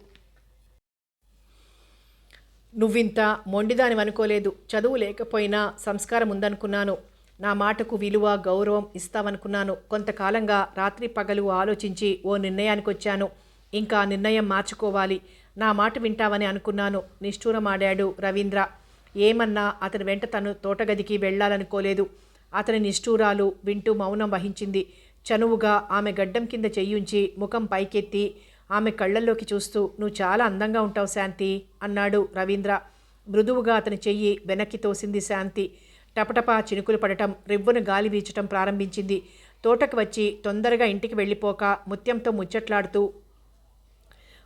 నువ్వింత మొండిదానివనుకోలేదు. చదువు లేకపోయినా సంస్కారం ఉందనుకున్నాను. నా మాటకు విలువ గౌరవం ఇస్తావనుకున్నాను. కొంతకాలంగా రాత్రి పగలు ఆలోచించి ఓ నిర్ణయానికి వచ్చాను. ఇంకా నిర్ణయం మార్చుకోవాలి. నా మాట వింటావని అనుకున్నాను. నిష్ఠూరమాడాడు రవీంద్ర. ఏమన్నా అతని వెంట తను తోటగదికి వెళ్ళాలనుకోలేదు. అతని నిష్ఠూరాలు వింటూ మౌనం వహించింది. చనువుగా ఆమె గడ్డం కింద చెయ్యుంచి ముఖం పైకెత్తి ఆమె కళ్ళల్లోకి చూస్తూ, నువ్వు చాలా అందంగా ఉంటావు శాంతి అన్నాడు రవీంద్ర. మృదువుగా అతని చెయ్యి వెనక్కి తోసింది శాంతి. టపటపా చినుకులు పడటం, రివ్వును గాలి వీచటం ప్రారంభించింది. తోటకు వచ్చి తొందరగా ఇంటికి వెళ్ళిపోక ముత్యంతో ముచ్చట్లాడుతూ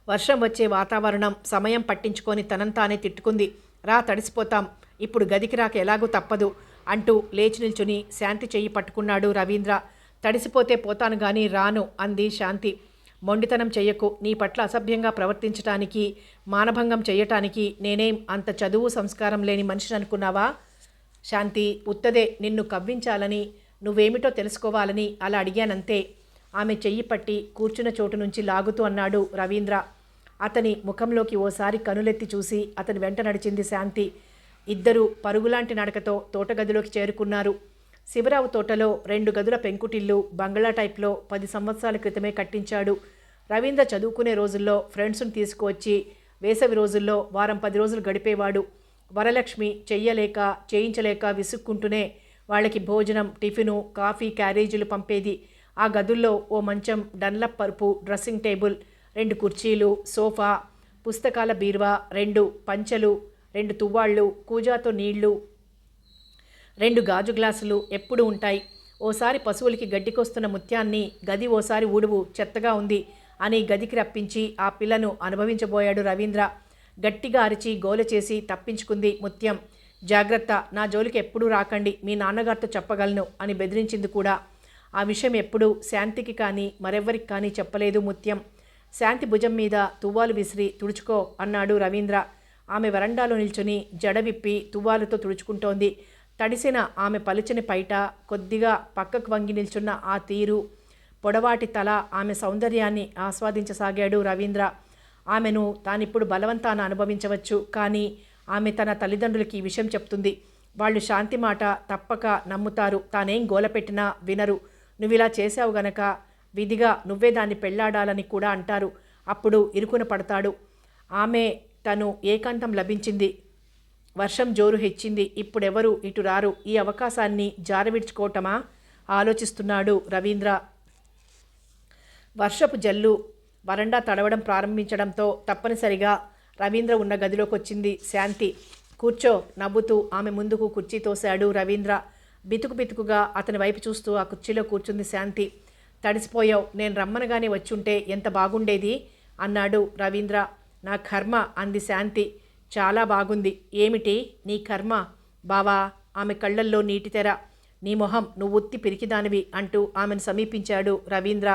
వర్షం వచ్చే వాతావరణం సమయం పట్టించుకొని తనంతానే తిట్టుకుంది. రా తడిసిపోతాం, ఇప్పుడు గదికి రాక ఎలాగూ తప్పదు అంటూ లేచి నిల్చుని శాంతి చెయ్యి పట్టుకున్నాడు రవీంద్ర. తడిసిపోతే పోతాను గాని రాను అంది శాంతి. మొండితనం చెయ్యకు. నీ పట్ల అసభ్యంగా ప్రవర్తించటానికి, మానభంగం చెయ్యటానికి నేనేం అంత చదువు సంస్కారం లేని మనిషిని అనుకున్నావా? శాంతి, ఉత్తదే నిన్ను కవ్వించాలని, నువ్వేమిటో తెలుసుకోవాలని అలా అడిగానంతే. ఆమె చెయ్యి పట్టి కూర్చున్న చోటు నుంచి లాగుతూ అన్నాడు రవీంద్ర. అతని ముఖంలోకి ఓసారి కనులెత్తి చూసి అతని వెంట నడిచింది శాంతి. ఇద్దరూ పరుగులాంటి నడకతో తోటగదిలోకి చేరుకున్నారు. శివరావు తోటలో 2 గదుల పెంకుటిల్లు బంగ్లా టైప్లో 10 సంవత్సరాల క్రితమే కట్టించాడు. రవీంద్ర చదువుకునే రోజుల్లో ఫ్రెండ్స్ను తీసుకువచ్చి వేసవి రోజుల్లో వారం 10 రోజులు గడిపేవాడు. వరలక్ష్మి చేయించలేక విసుక్కుంటూనే వాళ్ళకి భోజనం, టిఫిను, కాఫీ క్యారేజీలు పంపేది. ఆ గదుల్లో ఓ మంచం, డన్లప్ పరుపు, డ్రెస్సింగ్ టేబుల్, 2 కుర్చీలు, సోఫా, పుస్తకాల బీరువా, 2 పంచెలు, 2 తువ్వాళ్ళు, కూజాతో నీళ్లు, 2 గాజు గ్లాసులు ఎప్పుడూ ఉంటాయి. ఓసారి పశువులకి గడ్డికొస్తున్న ముత్యాన్ని గది ఓసారి ఊడువు, చెత్తగా ఉంది అని గదికి రప్పించి ఆ పిల్లను అనుభవించబోయాడు రవీంద్ర. గట్టిగా అరిచి గోల చేసి తప్పించుకుంది ముత్యం. జాగ్రత్త, నా జోలికి ఎప్పుడూ రాకండి, మీ నాన్నగారితో చెప్పగలను అని బెదిరించింది కూడా. ఆ విషయం ఎప్పుడూ శాంతికి కానీ మరెవ్వరికి కానీ చెప్పలేదు ముత్యం. శాంతి భుజం మీద తువ్వాలు విసిరి తుడుచుకో అన్నాడు రవీంద్ర. ఆమె వరండాలో నిల్చుని జడ విప్పి తువ్వాలుతో తుడుచుకుంటోంది. తడిసిన ఆమె పలుచని పైట, కొద్దిగా పక్కకు వంగి నిల్చున్న ఆ తీరు, పొడవాటి తల, ఆమె సౌందర్యాన్ని ఆస్వాదించసాగాడు రవీంద్ర. ఆమెను తానిప్పుడు బలవంతాన అనుభవించవచ్చు, కానీ ఆమె తన తల్లిదండ్రులకి ఈ విషయం చెప్తుంది. వాళ్ళు శాంతి మాట తప్పక నమ్ముతారు. తానేం గోలపెట్టినా వినరు. నువ్విలా చేశావు గనక విధిగా నువ్వే దాన్ని పెళ్లాడాలని కూడా అంటారు. అప్పుడు ఇరుకున పడతాడు. ఆమె తను ఏకాంతం లభించింది. వర్షం జోరు హెచ్చింది. ఇప్పుడెవరు ఇటు రారు. ఈ అవకాశాన్ని జారవిడ్చుకోవటమా ఆలోచిస్తున్నాడు రవీంద్ర. వర్షపు జల్లు వరండా తడవడం ప్రారంభించడంతో తప్పనిసరిగా రవీంద్ర ఉన్న గదిలోకి వచ్చింది శాంతి. కూర్చో, నవ్వుతూ ఆమె ముందుకు కుర్చీ తోశాడు రవీంద్ర. బితుకు బితుకుగా అతని వైపు చూస్తూ ఆ కుర్చీలో కూర్చుంది శాంతి. తడిసిపోయావు, నేను రమ్మనగానే వచ్చుంటే ఎంత బాగుండేది అన్నాడు రవీంద్ర. నా కర్మ అంది శాంతి. చాలా బాగుంది. ఏమిటి నీ కర్మ బావా? ఆమె కళ్ళల్లో నీటి తెర. నీ మొహం, నువ్వుత్తి పిరికిదానివి అంటూ ఆమెను సమీపించాడు రవీంద్ర.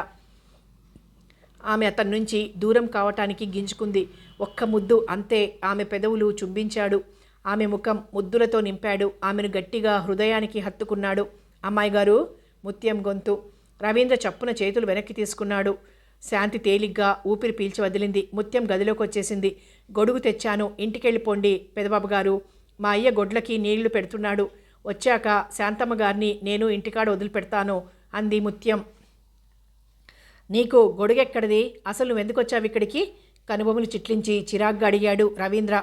ఆమె అతని నుంచి దూరం కావటానికి గింజుకుంది. ఒక్క ముద్దు అంతే. ఆమె పెదవులు చుంబించాడు. ఆమె ముఖం ముద్దులతో నింపాడు. ఆమెను గట్టిగా హృదయానికి హత్తుకున్నాడు. అమ్మాయి గారు, ముత్యం గొంతు. రవీంద్ర చప్పున చేతులు వెనక్కి తీసుకున్నాడు. శాంతి తేలిగ్గా ఊపిరి పీల్చి వదిలింది. ముత్యం గదిలోకి వచ్చేసింది. గొడుగు తెచ్చాను, ఇంటికెళ్ళిపోండి పెదబాబు గారు. మా అయ్య గొడ్లకి నీళ్లు పెడుతున్నాడు. వచ్చాక శాంతమ్మ గారిని నేను ఇంటికాడ వదిలిపెడతాను అంది ముత్యం. నీకు గొడుగెక్కడిది? అసలు నువ్వెందుకొచ్చావు ఇక్కడికి? కనుబొమ్మలు చిట్లించి చిరాగ్గా అడిగాడు రవీంద్ర.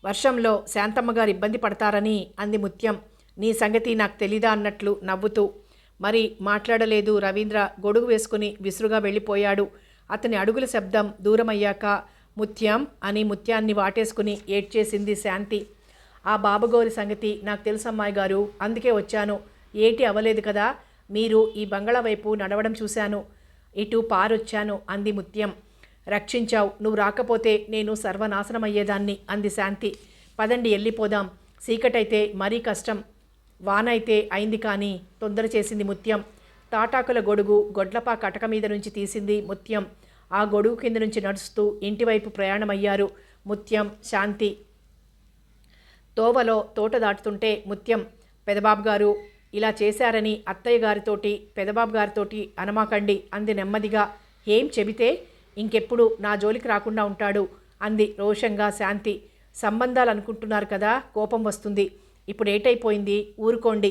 వర్షంలో శాంతమ్మగారు ఇబ్బంది పడతారని అంది ముత్యం. నీ సంగతి నాకు తెలీదా అన్నట్లు నవ్వుతూ. మరి మాట్లాడలేదు రవీంద్ర. గొడుగు వేసుకుని విసురుగా వెళ్ళిపోయాడు. అతని అడుగుల శబ్దం దూరమయ్యాక ముత్యం అని ముత్యాన్ని వాటేసుకుని ఏడ్చేసింది శాంతి. ఆ బాబగోరి సంగతి నాకు తెలుసమ్మాయి గారు, అందుకే వచ్చాను. ఏటి అవ్వలేదు కదా, మీరు ఈ బంగళా వైపు నడవడం చూశాను, ఇటు పారొచ్చాను అంది ముత్యం. రక్షించావు, నువ్వు రాకపోతే నేను సర్వనాశనమయ్యేదాన్ని అంది శాంతి. పదండి వెళ్ళిపోదాం, చీకటైతే మరీ కష్టం. వానైతే అయింది కానీ తొందర చేసింది ముత్యం. తాటాకుల గొడుగు గొడ్లపా కటక మీద నుంచి తీసింది ముత్యం. ఆ గొడుగు కింద నుంచి నడుస్తూ ఇంటివైపు ప్రయాణమయ్యారు ముత్యం, శాంతి. తోవలో తోట దాటుతుంటే ముత్యం, పెదబాబు గారు ఇలా చేశారని అత్తయ్య గారితోటి పెదబాబు గారితోటి అనమాకండి అంది నెమ్మదిగా. ఏం చెబితే ఇంకెప్పుడు నా జోలికి రాకుండా ఉంటాడు అంది రోషంగా శాంతి. సంబంధాలు అనుకుంటున్నారు కదా, కోపం వస్తుంది. ఇప్పుడు ఏటైపోయింది, ఊరుకోండి.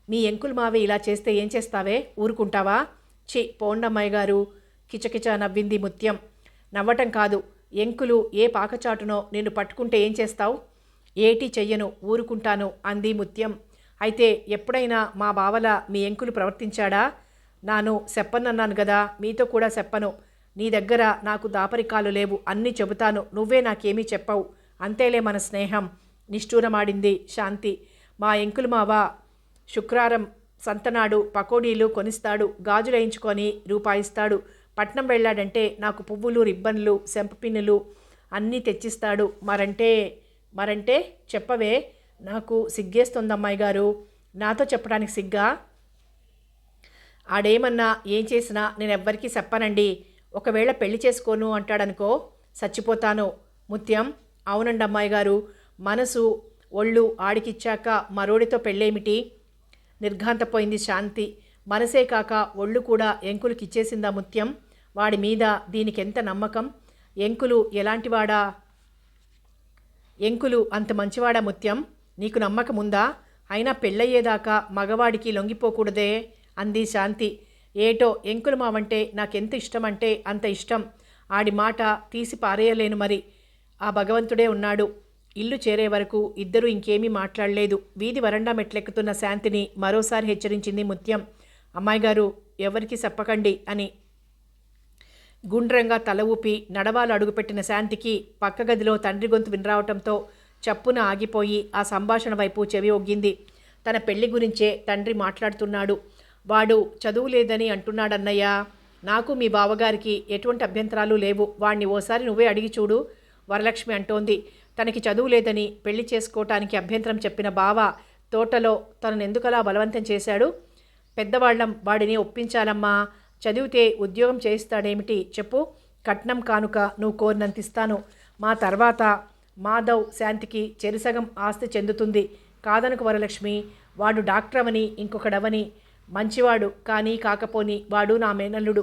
మీ ఎంకులు మావే ఇలా చేస్తే ఏం చేస్తావే, ఊరుకుంటావా? చి పోండమ్మాయి గారు కిచకిచ నవ్వింది ముత్యం. నవ్వటం కాదు, ఎంకులు ఏ పాకచాటునో నిన్ను పట్టుకుంటే ఏం చేస్తావు? ఏటీ చెయ్యను, ఊరుకుంటాను అంది ముత్యం. అయితే ఎప్పుడైనా మా బావల మీ ఎంకులు ప్రవర్తించాడా? నాను చెప్పనన్నాను గదా, మీతో కూడా చెప్పను. నీ దగ్గర నాకు దాపరికాలు లేవు, అన్నీ చెబుతాను, నువ్వే నాకేమీ చెప్పవు. అంతేలే మన స్నేహం నిష్ఠూరమాడింది శాంతి. మా ఎంకులు మావా శుక్రారం సంతనాడు పకోడీలు కొనిస్తాడు, గాజులు వేయించుకొని రూపాయిస్తాడు. పట్నం వెళ్ళాడంటే నాకు పువ్వులు, రిబ్బన్లు, సెంపపిన్నులు అన్నీ తెచ్చిస్తాడు. మరంటే చెప్పవే, నాకు సిగ్గేస్తుందమ్మాయి గారు. నాతో చెప్పడానికి సిగ్గా? ఆడేమన్నా ఏం చేసినా నేనెవ్వరికీ చెప్పనండి. ఒకవేళ పెళ్లి చేసుకోను అంటాడనుకో, చచ్చిపోతాను. ముత్యం, అవునండి అమ్మాయి గారు. మనసు ఒళ్ళు ఆడికిచ్చాక మరోడితో పెళ్ళేమిటి? నిర్ఘాంతపోయింది శాంతి. మనసే కాక ఒళ్ళు కూడా ఎంకులకిచ్చేసిందా ముత్యం? వాడి మీద దీనికెంత నమ్మకం? ఎంకులు ఎలాంటివాడా? ఎంకులు అంత మంచివాడా ముత్యం? నీకు నమ్మకముందా? అయినా పెళ్ళయ్యేదాకా మగవాడికి లొంగిపోకూడదే అంది శాంతి. ఏటో ఎంకులు మావంటే నాకెంత ఇష్టమంటే అంత ఇష్టం. ఆడి మాట తీసి పారేయలేను. మరి ఆ భగవంతుడే ఉన్నాడు. ఇల్లు చేరే వరకు ఇద్దరూ ఇంకేమీ మాట్లాడలేదు. వీధి వరండా మెట్లెక్కుతున్న శాంతిని మరోసారి హెచ్చరించింది ముత్యం. అమ్మాయి గారు, ఎవరికి చెప్పకండి అని. గుండ్రంగా తల ఊపి నడవాలు అడుగుపెట్టిన శాంతికి పక్క గదిలో తండ్రి గొంతు వినరావటంతో చప్పున ఆగిపోయి ఆ సంభాషణ వైపు చెవి ఒగ్గింది. తన పెళ్లి గురించే తండ్రి మాట్లాడుతున్నాడు. వాడు చదువు లేదని అంటున్నాడన్నయ్య. నాకు మీ బావగారికి ఎటువంటి అభ్యంతరాలు లేవు. వాణ్ణి ఓసారి నువ్వే అడిగి చూడు వరలక్ష్మి అంటోంది. తనకి చదువు లేదని పెళ్లి చేసుకోవటానికి అభ్యంతరం చెప్పిన బావ తోటలో తననెందుకలా బలవంతం చేశాడు? పెద్దవాళ్ళం వాడిని ఒప్పించాలమ్మా. చదివితే ఉద్యోగం చేయిస్తాడేమిటి చెప్పు? కట్నం కానుక నువ్వు కోరినంతిస్తాను. మా తర్వాత మాధవ్ శాంతికి చెరిసగం ఆస్తి చెందుతుంది. కాదనుకు వరలక్ష్మి. వాడు డాక్టర్ అవని ఇంకొకడవని మంచివాడు కానీ కాకపోని వాడు నా మేనల్లుడు,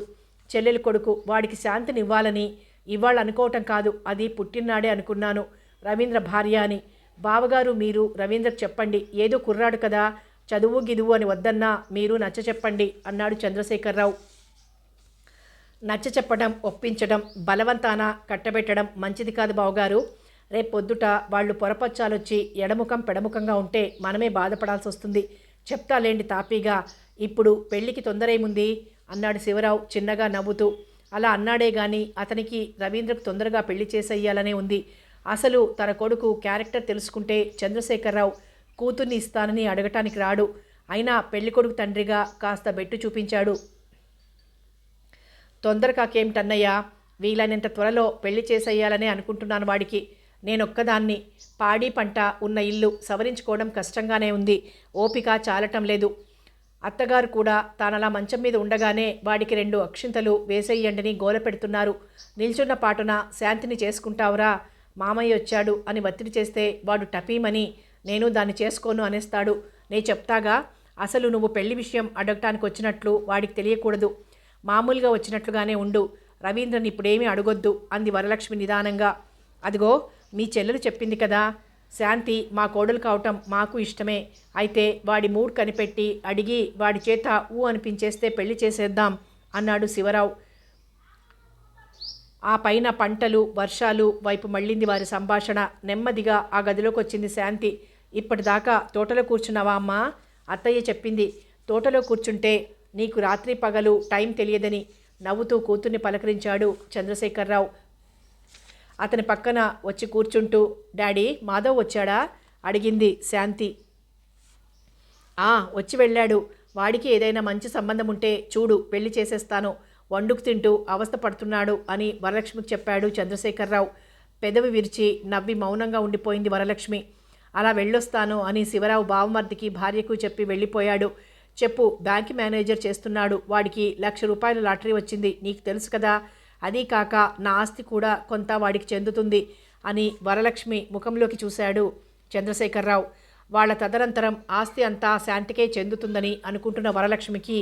చెల్లెలి కొడుకు. వాడికి శాంతినివ్వాలని ఇవాళ అనుకోవటం కాదు, అది పుట్టినాడే అనుకున్నాను. రవీంద్ర భార్య అని. బావగారు మీరు రవీంద్రకు చెప్పండి. ఏదో కుర్రాడు కదా, చదువు గిదువు అని వద్దన్నా మీరు నచ్చ చెప్పండి అన్నాడు చంద్రశేఖరరావు. నచ్చ చెప్పడం, ఒప్పించడం, బలవంతాన కట్టబెట్టడం మంచిది కాదు బావగారు. రేపొద్దుట వాళ్ళు పొరపచ్చాలొచ్చి ఎడముఖం పెడముఖంగా ఉంటే మనమే బాధపడాల్సి వస్తుంది. చెప్తాలేండి తాపీగా. ఇప్పుడు పెళ్లికి తొందరేముంది అన్నాడు శివరావు చిన్నగా నవ్వుతూ. అలా అన్నాడే గాని అతనికి రవీంద్రకు తొందరగా పెళ్లి చేసేయాలనే ఉంది. అసలు తన కొడుకు క్యారెక్టర్ తెలుసుకుంటే చంద్రశేఖరరావు కూతుర్ని ఇస్తానని అడగటానికి రాడు. అయినా పెళ్లికొడుకు తండ్రిగా కాస్త బెట్టు చూపించాడు. తొందరకాకేమిటన్నయ్యా, వీలైనంత త్వరలో పెళ్లి చేసేయాలనే అనుకుంటున్నాను వాడికి. నేనొక్కదాన్ని. పాడి పంట ఉన్న ఇల్లు సవరించుకోవడం కష్టంగానే ఉంది. ఓపిక చాలటం లేదు. అత్తగారు కూడా తానలా మంచం మీద ఉండగానే వాడికి 2 అక్షింతలు వేసేయండిని గోల పెడుతున్నారు. నిల్చున్న పాటున శాంతిని చేసుకుంటావురా, మామయ్య వచ్చాడు అని ఒత్తిడి చేస్తే వాడు టపీమని నేను దాన్ని చేసుకోను అనేస్తాడు. నే చెప్తాగా, అసలు నువ్వు పెళ్లి విషయం అడగటానికి వచ్చినట్లు వాడికి తెలియకూడదు. మామూలుగా వచ్చినట్లుగానే ఉండు. రవీంద్రని ఇప్పుడేమీ అడగొద్దు అంది వరలక్ష్మి నిదానంగా. అదిగో మీ చెల్లెలు చెప్పింది కదా, శాంతి మా కోడలు కావటం మాకు ఇష్టమే. అయితే వాడి మూడ్ కనిపెట్టి అడిగి వాడి చేత ఊ అనిపించేస్తే పెళ్లి చేసేద్దాం అన్నాడు శివరావు. ఆ పైన పంటలు, వర్షాలు వైపు మళ్ళింది వారి సంభాషణ. నెమ్మదిగా ఆ గదిలోకి వచ్చింది శాంతి. ఇప్పటిదాకా తోటలో కూర్చున్నావా అమ్మా? అత్తయ్య చెప్పింది. తోటలో కూర్చుంటే నీకు రాత్రి పగలు టైం తెలియదని నవ్వుతూ కూతుర్ని పలకరించాడు చంద్రశేఖరరావు. అతని పక్కన వచ్చి కూర్చుంటూ, డాడీ మాధవ్ వచ్చాడా అడిగింది శాంతి. వచ్చి వెళ్ళాడు. వాడికి ఏదైనా మంచి సంబంధం ఉంటే చూడు, పెళ్లి చేసేస్తాను. వండుకు తింటూ అవస్థ పడుతున్నాడు అని వరలక్ష్మికి చెప్పాడు చంద్రశేఖరరావు. పెదవి విరిచి నవ్వి మౌనంగా ఉండిపోయింది వరలక్ష్మి. అలా వెళ్ళొస్తాను అని శివరావు బావమర్దికి భార్యకు చెప్పి వెళ్ళిపోయాడు. చెప్పు, బ్యాంక్ మేనేజర్ చేస్తున్నాడు. వాడికి ₹1,00,000 లాటరీ వచ్చింది, నీకు తెలుసు కదా. అదీ కాక నా ఆస్తి కూడా కొంత వాడికి చెందుతుంది అని వరలక్ష్మి ముఖంలోకి చూశాడు చంద్రశేఖరరావు. వాళ్ళ తదనంతరం ఆస్తి అంతా శాంతికే చెందుతుందని అనుకుంటున్న వరలక్ష్మికి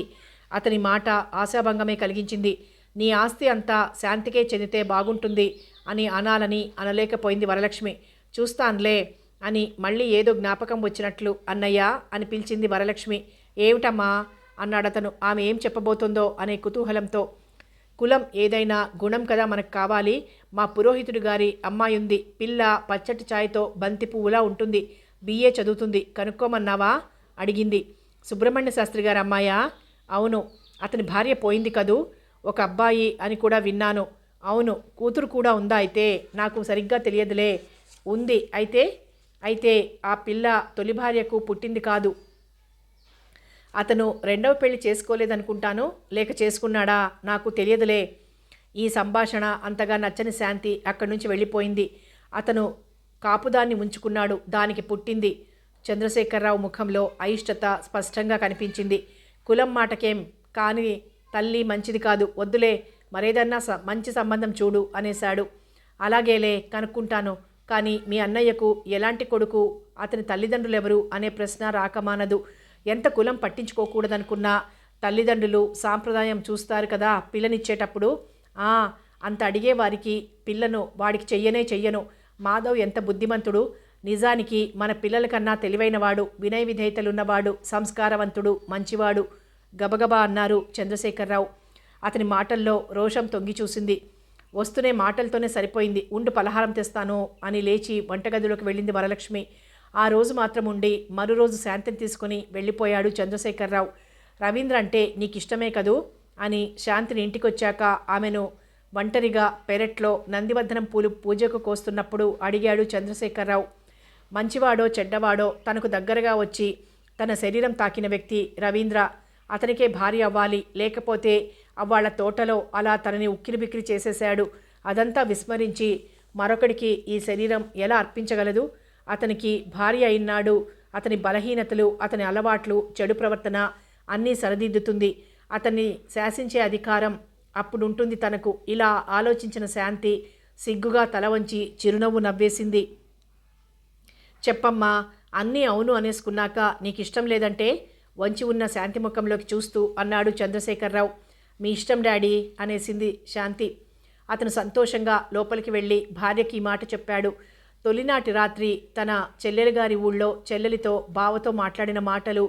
అతని మాట ఆశాభంగమే కలిగించింది. నీ ఆస్తి అంతా శాంతికే చెందితే బాగుంటుంది అని అనాలని అనలేకపోయింది వరలక్ష్మి. చూస్తాన్లే అని మళ్ళీ ఏదో జ్ఞాపకం వచ్చినట్లు అన్నయ్య అని పిలిచింది వరలక్ష్మి. ఏమిటమ్మా అన్నాడతను ఆమె ఏం చెప్పబోతుందో అనే కుతూహలంతో. కులం ఏదైనా గుణం కదా మనకు కావాలి. మా పురోహితుడి గారి అమ్మాయుంది. పిల్ల పచ్చటి ఛాయ్తో బంతి పువ్వులా ఉంటుంది. BA చదువుతుంది. కనుక్కోమన్నావా అడిగింది. సుబ్రహ్మణ్య శాస్త్రి గారి అమ్మాయా? అవును. అతని భార్య పోయింది కదూ. ఒక అబ్బాయి అని కూడా విన్నాను. అవును. కూతురు కూడా ఉందా? అయితే నాకు సరిగ్గా తెలియదులే. ఉంది. అయితే ఆ పిల్ల తొలి భార్యకు పుట్టింది కాదు. అతను రెండవ పెళ్లి చేసుకోలేదనుకుంటాను. లేక చేసుకున్నాడా? నాకు తెలియదులే. ఈ సంభాషణ అంతగా నచ్చని శాంతి అక్కడి నుంచి వెళ్ళిపోయింది. అతను కాపుదాన్ని ఉంచుకున్నాడు. దానికి పుట్టింది. చంద్రశేఖరరావు ముఖంలో అయిష్టత స్పష్టంగా కనిపించింది. కులం మాటకేం కానీ తల్లి మంచిది కాదు. వద్దులే, మరేదన్నా మంచి సంబంధం చూడు అనేశాడు. అలాగేలే, కనుక్కుంటాను. కానీ మీ అన్నయ్యకు ఎలాంటి కొడుకు, అతని తల్లిదండ్రులెవరు అనే ప్రశ్న రాకమానదు. ఎంత కులం పట్టించుకోకూడదనుకున్నా తల్లిదండ్రులు సాంప్రదాయం చూస్తారు కదా పిల్లనిచ్చేటప్పుడు. అంత అడిగేవారికి పిల్లను వాడికి చెయ్యను. మాధవ్ ఎంత బుద్ధిమంతుడు. నిజానికి మన పిల్లల కన్నా తెలివైనవాడు, వినయ విధేయతలున్నవాడు, సంస్కారవంతుడు, మంచివాడు గబగబా అన్నారు చంద్రశేఖరరావు. అతని మాటల్లో రోషం తొంగి చూసింది. వస్తూనే మాటలతోనే సరిపోయింది. ఉండు, పలహారం తెస్తాను అని లేచి వంటగదిలోకి వెళ్ళింది వరలక్ష్మి. ఆ రోజు మాత్రం ఉండి మరో రోజు శాంతిని తీసుకుని వెళ్ళిపోయాడు చంద్రశేఖరరావు. రవీంద్ర అంటే నీకిష్టమే కదూ అని శాంతిని ఇంటికొచ్చాక ఆమెను ఒంటరిగా పెరట్లో నందివర్ధనం పూలు పూజకు కోస్తున్నప్పుడు అడిగాడు చంద్రశేఖరరావు. మంచివాడో చెడ్డవాడో తనకు దగ్గరగా వచ్చి తన శరీరం తాకిన వ్యక్తి రవీంద్ర. అతనికే భార్య అవ్వాలి, లేకపోతే అవ్వాళ్ల తోటలో అలా తనని ఉక్కిరిబిక్కిరి చేసేశాడు. అదంతా విస్మరించి మరొకడికి ఈ శరీరం ఎలా అర్పించగలదు? అతనికి భార్య అయినాడు. అతని బలహీనతలు, అతని అలవాట్లు, చెడు ప్రవర్తన అన్నీ సరిదిద్దుతుంది. అతన్ని శాసించే అధికారం అప్పుడుంటుంది తనకు. ఇలా ఆలోచించిన శాంతి సిగ్గుగా తల వంచి చిరునవ్వు నవ్వేసింది. చెప్పమ్మా, అన్నీ అవును అనేసుకున్నాక నీకిష్టం లేదంటే? వంచి ఉన్న శాంతి ముఖంలోకి చూస్తూ అన్నాడు చంద్రశేఖరరావు. మీ ఇష్టం డాడీ అనేసింది శాంతి. అతను సంతోషంగా లోపలికి వెళ్ళి భార్యకి ఈ మాట చెప్పాడు. తొలినాటి రాత్రి తన చెల్లెలి గారి ఊళ్ళో చెల్లెలితో బావతో మాట్లాడిన మాటలు,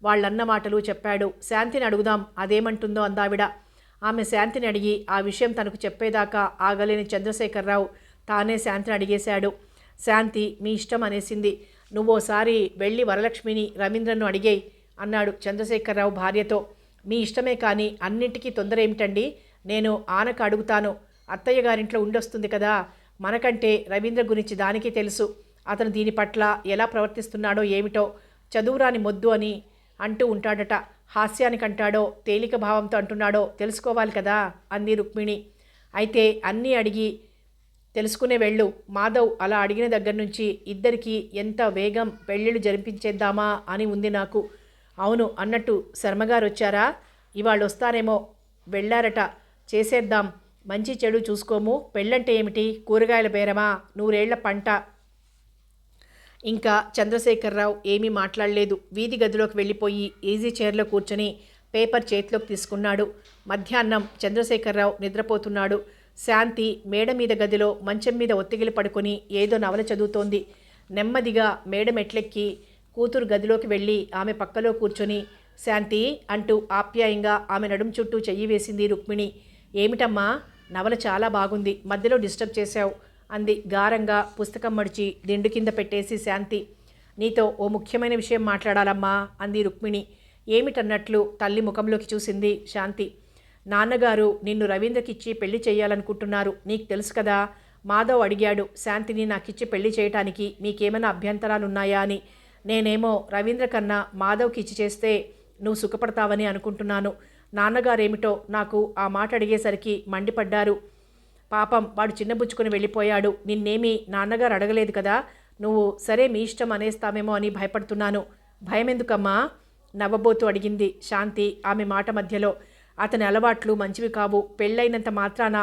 వాళ్ళన్న మాటలు చెప్పాడు. శాంతిని అడుగుదాం, అదేమంటుందో అందావిడ. ఆమె శాంతిని అడిగి ఆ విషయం తనకు చెప్పేదాకా ఆగలేని చంద్రశేఖరరావు తానే శాంతిని అడిగేశాడు. శాంతి మీ ఇష్టం అనేసింది. నువ్వోసారి వెళ్ళి వరలక్ష్మిని రవీంద్రను అడిగేయి అన్నాడు చంద్రశేఖరరావు భార్యతో. మీ ఇష్టమే కానీ అన్నింటికీ తొందర ఏమిటండి? నేను ఆనక అడుగుతాను. అత్తయ్య గారింట్లో ఉండొస్తుంది కదా. మనకంటే రవీంద్ర గురించి దానికి తెలుసు. అతను దీని పట్ల ఎలా ప్రవర్తిస్తున్నాడో ఏమిటో. చదువురాని మొద్దు అని అంటూ ఉంటాడట. హాస్యానికంటాడో తేలిక భావంతో అంటున్నాడో తెలుసుకోవాలి కదా అంది రుక్మిణి. అయితే అన్నీ అడిగి తెలుసుకునే వెళ్ళు. మాధవ్ అలా అడిగిన దగ్గర నుంచి ఇద్దరికీ ఎంత వేగం పెళ్ళిళ్ళు జరిపించేద్దామా అని ఉంది నాకు. అవును, అన్నట్టు శర్మగారు వచ్చారా? ఇవాళ వస్తారేమో. వెళ్ళారట. చేసేద్దాం. మంచి చెడు చూసుకోము. పెళ్ళంటే ఏమిటి? కూరగాయల బేరమా? 100 ఏళ్ల పంట. ఇంకా చంద్రశేఖరరావు ఏమీ మాట్లాడలేదు. వీధి గదిలోకి వెళ్ళిపోయి ఈజీ చైర్లో కూర్చొని పేపర్ చేతిలోకి తీసుకున్నాడు. మధ్యాహ్నం చంద్రశేఖరరావు నిద్రపోతున్నాడు. శాంతి మేడ మీద గదిలో మంచం మీద ఒత్తిగిలి పడుకొని ఏదో నవల చదువుతోంది. నెమ్మదిగా మేడ మెట్లెక్కి కూతురు గదిలోకి వెళ్ళి ఆమె పక్కలో కూర్చొని శాంతి అంటూ ఆప్యాయంగా ఆమె నడుం చుట్టూ చెయ్యి వేసింది రుక్మిణి. ఏమిటమ్మా, నవల చాలా బాగుంది, మధ్యలో డిస్టర్బ్ చేశావు అంది గారంగా పుస్తకం మడిచి దిండు కింద పెట్టేసి శాంతి. నీతో ఓ ముఖ్యమైన విషయం మాట్లాడాలమ్మా అంది రుక్మిణి. ఏమిటన్నట్లు తల్లి ముఖంలోకి చూసింది శాంతి. నాన్నగారు నిన్ను రవీంద్రకిచ్చి పెళ్లి చేయాలనుకుంటున్నారు, నీకు తెలుసు కదా. మాధవ్ అడిగాడు శాంతిని నాకిచ్చి పెళ్లి చేయటానికి మీకేమైనా అభ్యంతరాలున్నాయా అని. నేనేమో రవీంద్ర కన్నా మాధవ్కి ఇచ్చి చేస్తే నువ్వు సుఖపడతావని అనుకుంటున్నాను. నాన్నగారేమిటో నాకు ఆ మాట అడిగేసరికి మండిపడ్డారు. పాపం వాడు చిన్నబుచ్చుకొని వెళ్ళిపోయాడు. నిన్నేమీ నాన్నగారు అడగలేదు కదా. నువ్వు సరే మీ ఇష్టం అనేస్తామేమో అని భయపడుతున్నాను. భయం ఎందుకమ్మా? నవ్వబోతూ అడిగింది శాంతి ఆమె మాట మధ్యలో. అతని అలవాట్లు మంచివి కావు. పెళ్ళైనంత మాత్రాన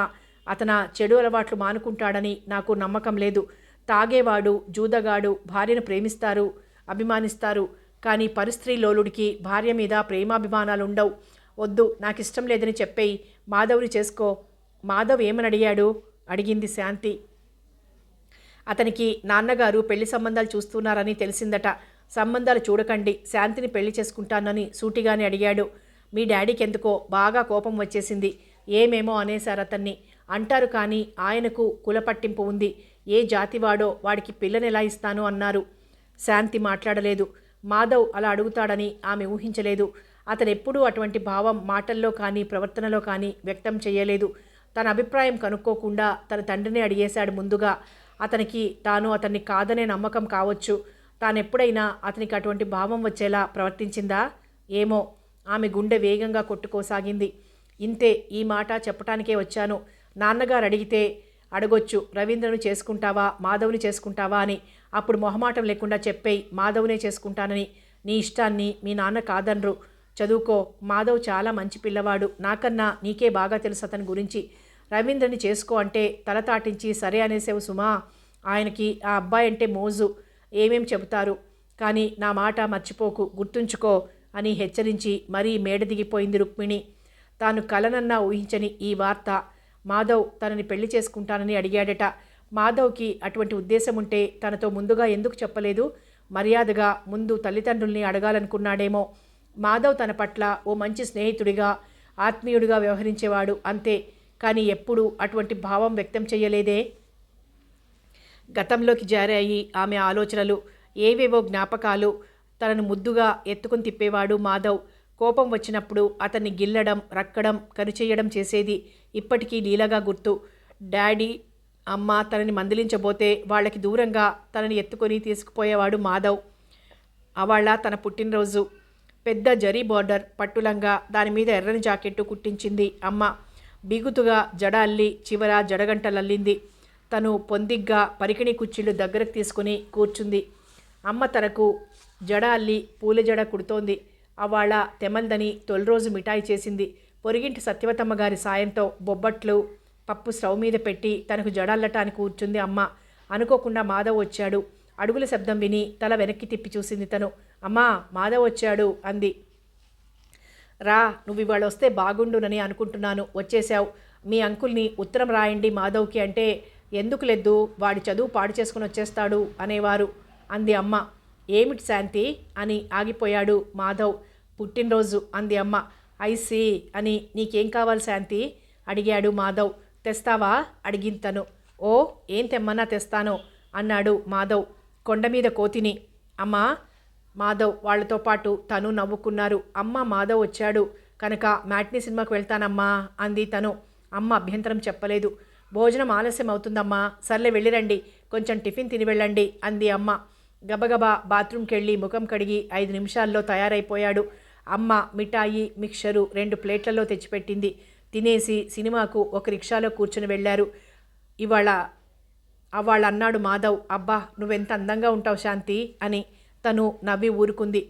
అతన చెడు అలవాట్లు మానుకుంటాడని నాకు నమ్మకం లేదు. తాగేవాడు, జూదగాడు భార్యను ప్రేమిస్తారు, అభిమానిస్తారు. కానీ పరిస్త్రీ లోలుడికి భార్య మీద ప్రేమాభిమానాలుండవు. వద్దు, నాకు ఇష్టం లేదని చెప్పేయి. మాధవ్ని చేసుకో. మాధవ్ ఏమని అడిగాడు? అడిగింది శాంతి. అతనికి నాన్నగారు పెళ్లి సంబంధాలు చూస్తున్నారని తెలిసిందట. సంబంధాలు చూడకండి, శాంతిని పెళ్లి చేసుకుంటానని సూటిగానే అడిగాడు. మీ డాడీకి ఎందుకో బాగా కోపం వచ్చేసింది. ఏమేమో అనేశారు అతన్ని. అంటారు కానీ ఆయనకు కులపట్టింపు ఉంది. ఏ జాతివాడో వాడికి పిల్లని ఎలా ఇస్తాను అన్నారు. శాంతి మాట్లాడలేదు. మాధవ్ అలా అడుగుతాడని ఆమె ఊహించలేదు. అతనెప్పుడూ అటువంటి భావం మాటల్లో కానీ ప్రవర్తనలో కానీ వ్యక్తం చేయలేదు. తన అభిప్రాయం కనుక్కోకుండా తన తండ్రిని అడిగేశాడు ముందుగా. అతనికి తాను అతన్ని కాదనే నమ్మకం కావచ్చు. తానెప్పుడైనా అతనికి అటువంటి భావం వచ్చేలా ప్రవర్తించిందా? ఏమో. ఆమె గుండె వేగంగా కొట్టుకోసాగింది. ఇంతే, ఈ మాట చెప్పటానికే వచ్చాను. నాన్నగారు అడిగితే అడగొచ్చు, రవీంద్రను చేసుకుంటావా మాధవ్ని చేసుకుంటావా అని. అప్పుడు మొహమాటం లేకుండా చెప్పేయి, మాధవ్నే చేసుకుంటానని. నీ ఇష్టాన్ని మీ నాన్న కాదనరు. చదువుకో. మాధవ్ చాలా మంచి పిల్లవాడు. నాకన్నా నీకే బాగా తెలుసు అతని గురించి. రవీంద్రని చేసుకో అంటే తల తాటించి సరే అనేసేవు సుమా. ఆయనకి ఆ అబ్బాయి అంటే మోజు. ఏమేం చెబుతారు కానీ నా మాట మర్చిపోకు, గుర్తుంచుకో అని హెచ్చరించి మరీ మేడ దిగిపోయింది రుక్మిణి. తాను కలనన్నా ఊహించని ఈ వార్త. మాధవ్ తనని పెళ్లి చేసుకుంటానని అడిగాడట. మాధవ్కి అటువంటి ఉద్దేశం ఉంటే తనతో ముందుగా ఎందుకు చెప్పలేదు? మర్యాదగా ముందు తల్లిదండ్రుల్ని అడగాలనుకున్నాడేమో. మాధవ్ తన పట్ల ఓ మంచి స్నేహితుడిగా, ఆత్మీయుడిగా వ్యవహరించేవాడు అంతే. కానీ ఎప్పుడూ అటువంటి భావం వ్యక్తం చేయలేదే. గతంలోకి జారాయి ఆమె ఆలోచనలు. ఏవేవో జ్ఞాపకాలు. తనను ముద్దుగా ఎత్తుకుని తిప్పేవాడు మాధవ్. కోపం వచ్చినప్పుడు అతన్ని గిల్లడం, రక్కడం, కరిచేయడం చేసేది ఇప్పటికీ లీలగా గుర్తు. డాడీ, అమ్మ తనని మందలించబోతే వాళ్ళకి దూరంగా తనని ఎత్తుకొని తీసుకుపోయేవాడు మాధవ్. అవాళ తన పుట్టినరోజు. పెద్ద జరీ బార్డర్ పట్టులంగా, దానిమీద ఎర్రని జాకెట్టు కుట్టించింది అమ్మ. బిగుతుగా జడ అల్లి చివర జడగంటలల్లింది. తను పొందిగ్గా పరికిణి కుర్చీలు దగ్గరకు తీసుకుని కూర్చుంది. అమ్మ తనకు జడ అల్లి పూల జడ కుడుతోంది. అవాళ తెమల్దని తొలి రోజు మిఠాయి చేసింది. పొరిగింటి సత్యవతమ్మ గారి సాయంతో బొబ్బట్లు, పప్పు స్టవ్ మీద పెట్టి తనకు జడ అల్లటానికి కూర్చుంది అమ్మ. అనుకోకుండా మాధవ్ వచ్చాడు. అడుగుల శబ్దం విని తల వెనక్కి తిప్పి చూసింది తను. అమ్మా, మాధవ్ వచ్చాడు అంది. రా, నువ్వు ఇవాళ వస్తే బాగుండునని అనుకుంటున్నాను. వచ్చేశావు. మీ అంకుల్ని ఉత్తరం రాయండి మాధవ్కి అంటే, ఎందుకు లేదు, వాడి చదువు పాడు చేసుకుని వచ్చేస్తాడు అనేవారు అంది అమ్మ. ఏమిటి శాంతి అని ఆగిపోయాడు మాధవ్. పుట్టినరోజు అంది అమ్మ. ఐసీ అని, నీకేం కావాలి శాంతి అడిగాడు మాధవ్. తెస్తావా అడిగింది తను. ఓ, ఏం తెమ్మన్నా తెస్తాను అన్నాడు మాధవ్. కొండ మీద కోతిని. అమ్మా, మాధవ్ వాళ్లతో పాటు తను నవ్వుకున్నారు. అమ్మ, మాధవ్ వచ్చాడు కనుక మ్యాట్నీ సినిమాకు వెళ్తానమ్మా అంది తను. అమ్మ అభ్యంతరం చెప్పలేదు. భోజనం ఆలస్యం అవుతుందమ్మా, సర్లే వెళ్ళిరండి, కొంచెం టిఫిన్ తిని వెళ్ళండి అంది అమ్మ. గబగబా బాత్రూంకి వెళ్ళి ముఖం కడిగి 5 నిమిషాల్లో తయారైపోయాడు. అమ్మ మిఠాయి, మిక్చరు 2 ప్లేట్లలో తెచ్చిపెట్టింది. తినేసి సినిమాకు ఒక రిక్షాలో కూర్చుని వెళ్ళారు. అవాళ అన్నాడు మాధవ్. అబ్బా, నువ్వెంత అందంగా ఉంటావు శాంతి అని. తను నవ్వి ఊరుకుంది.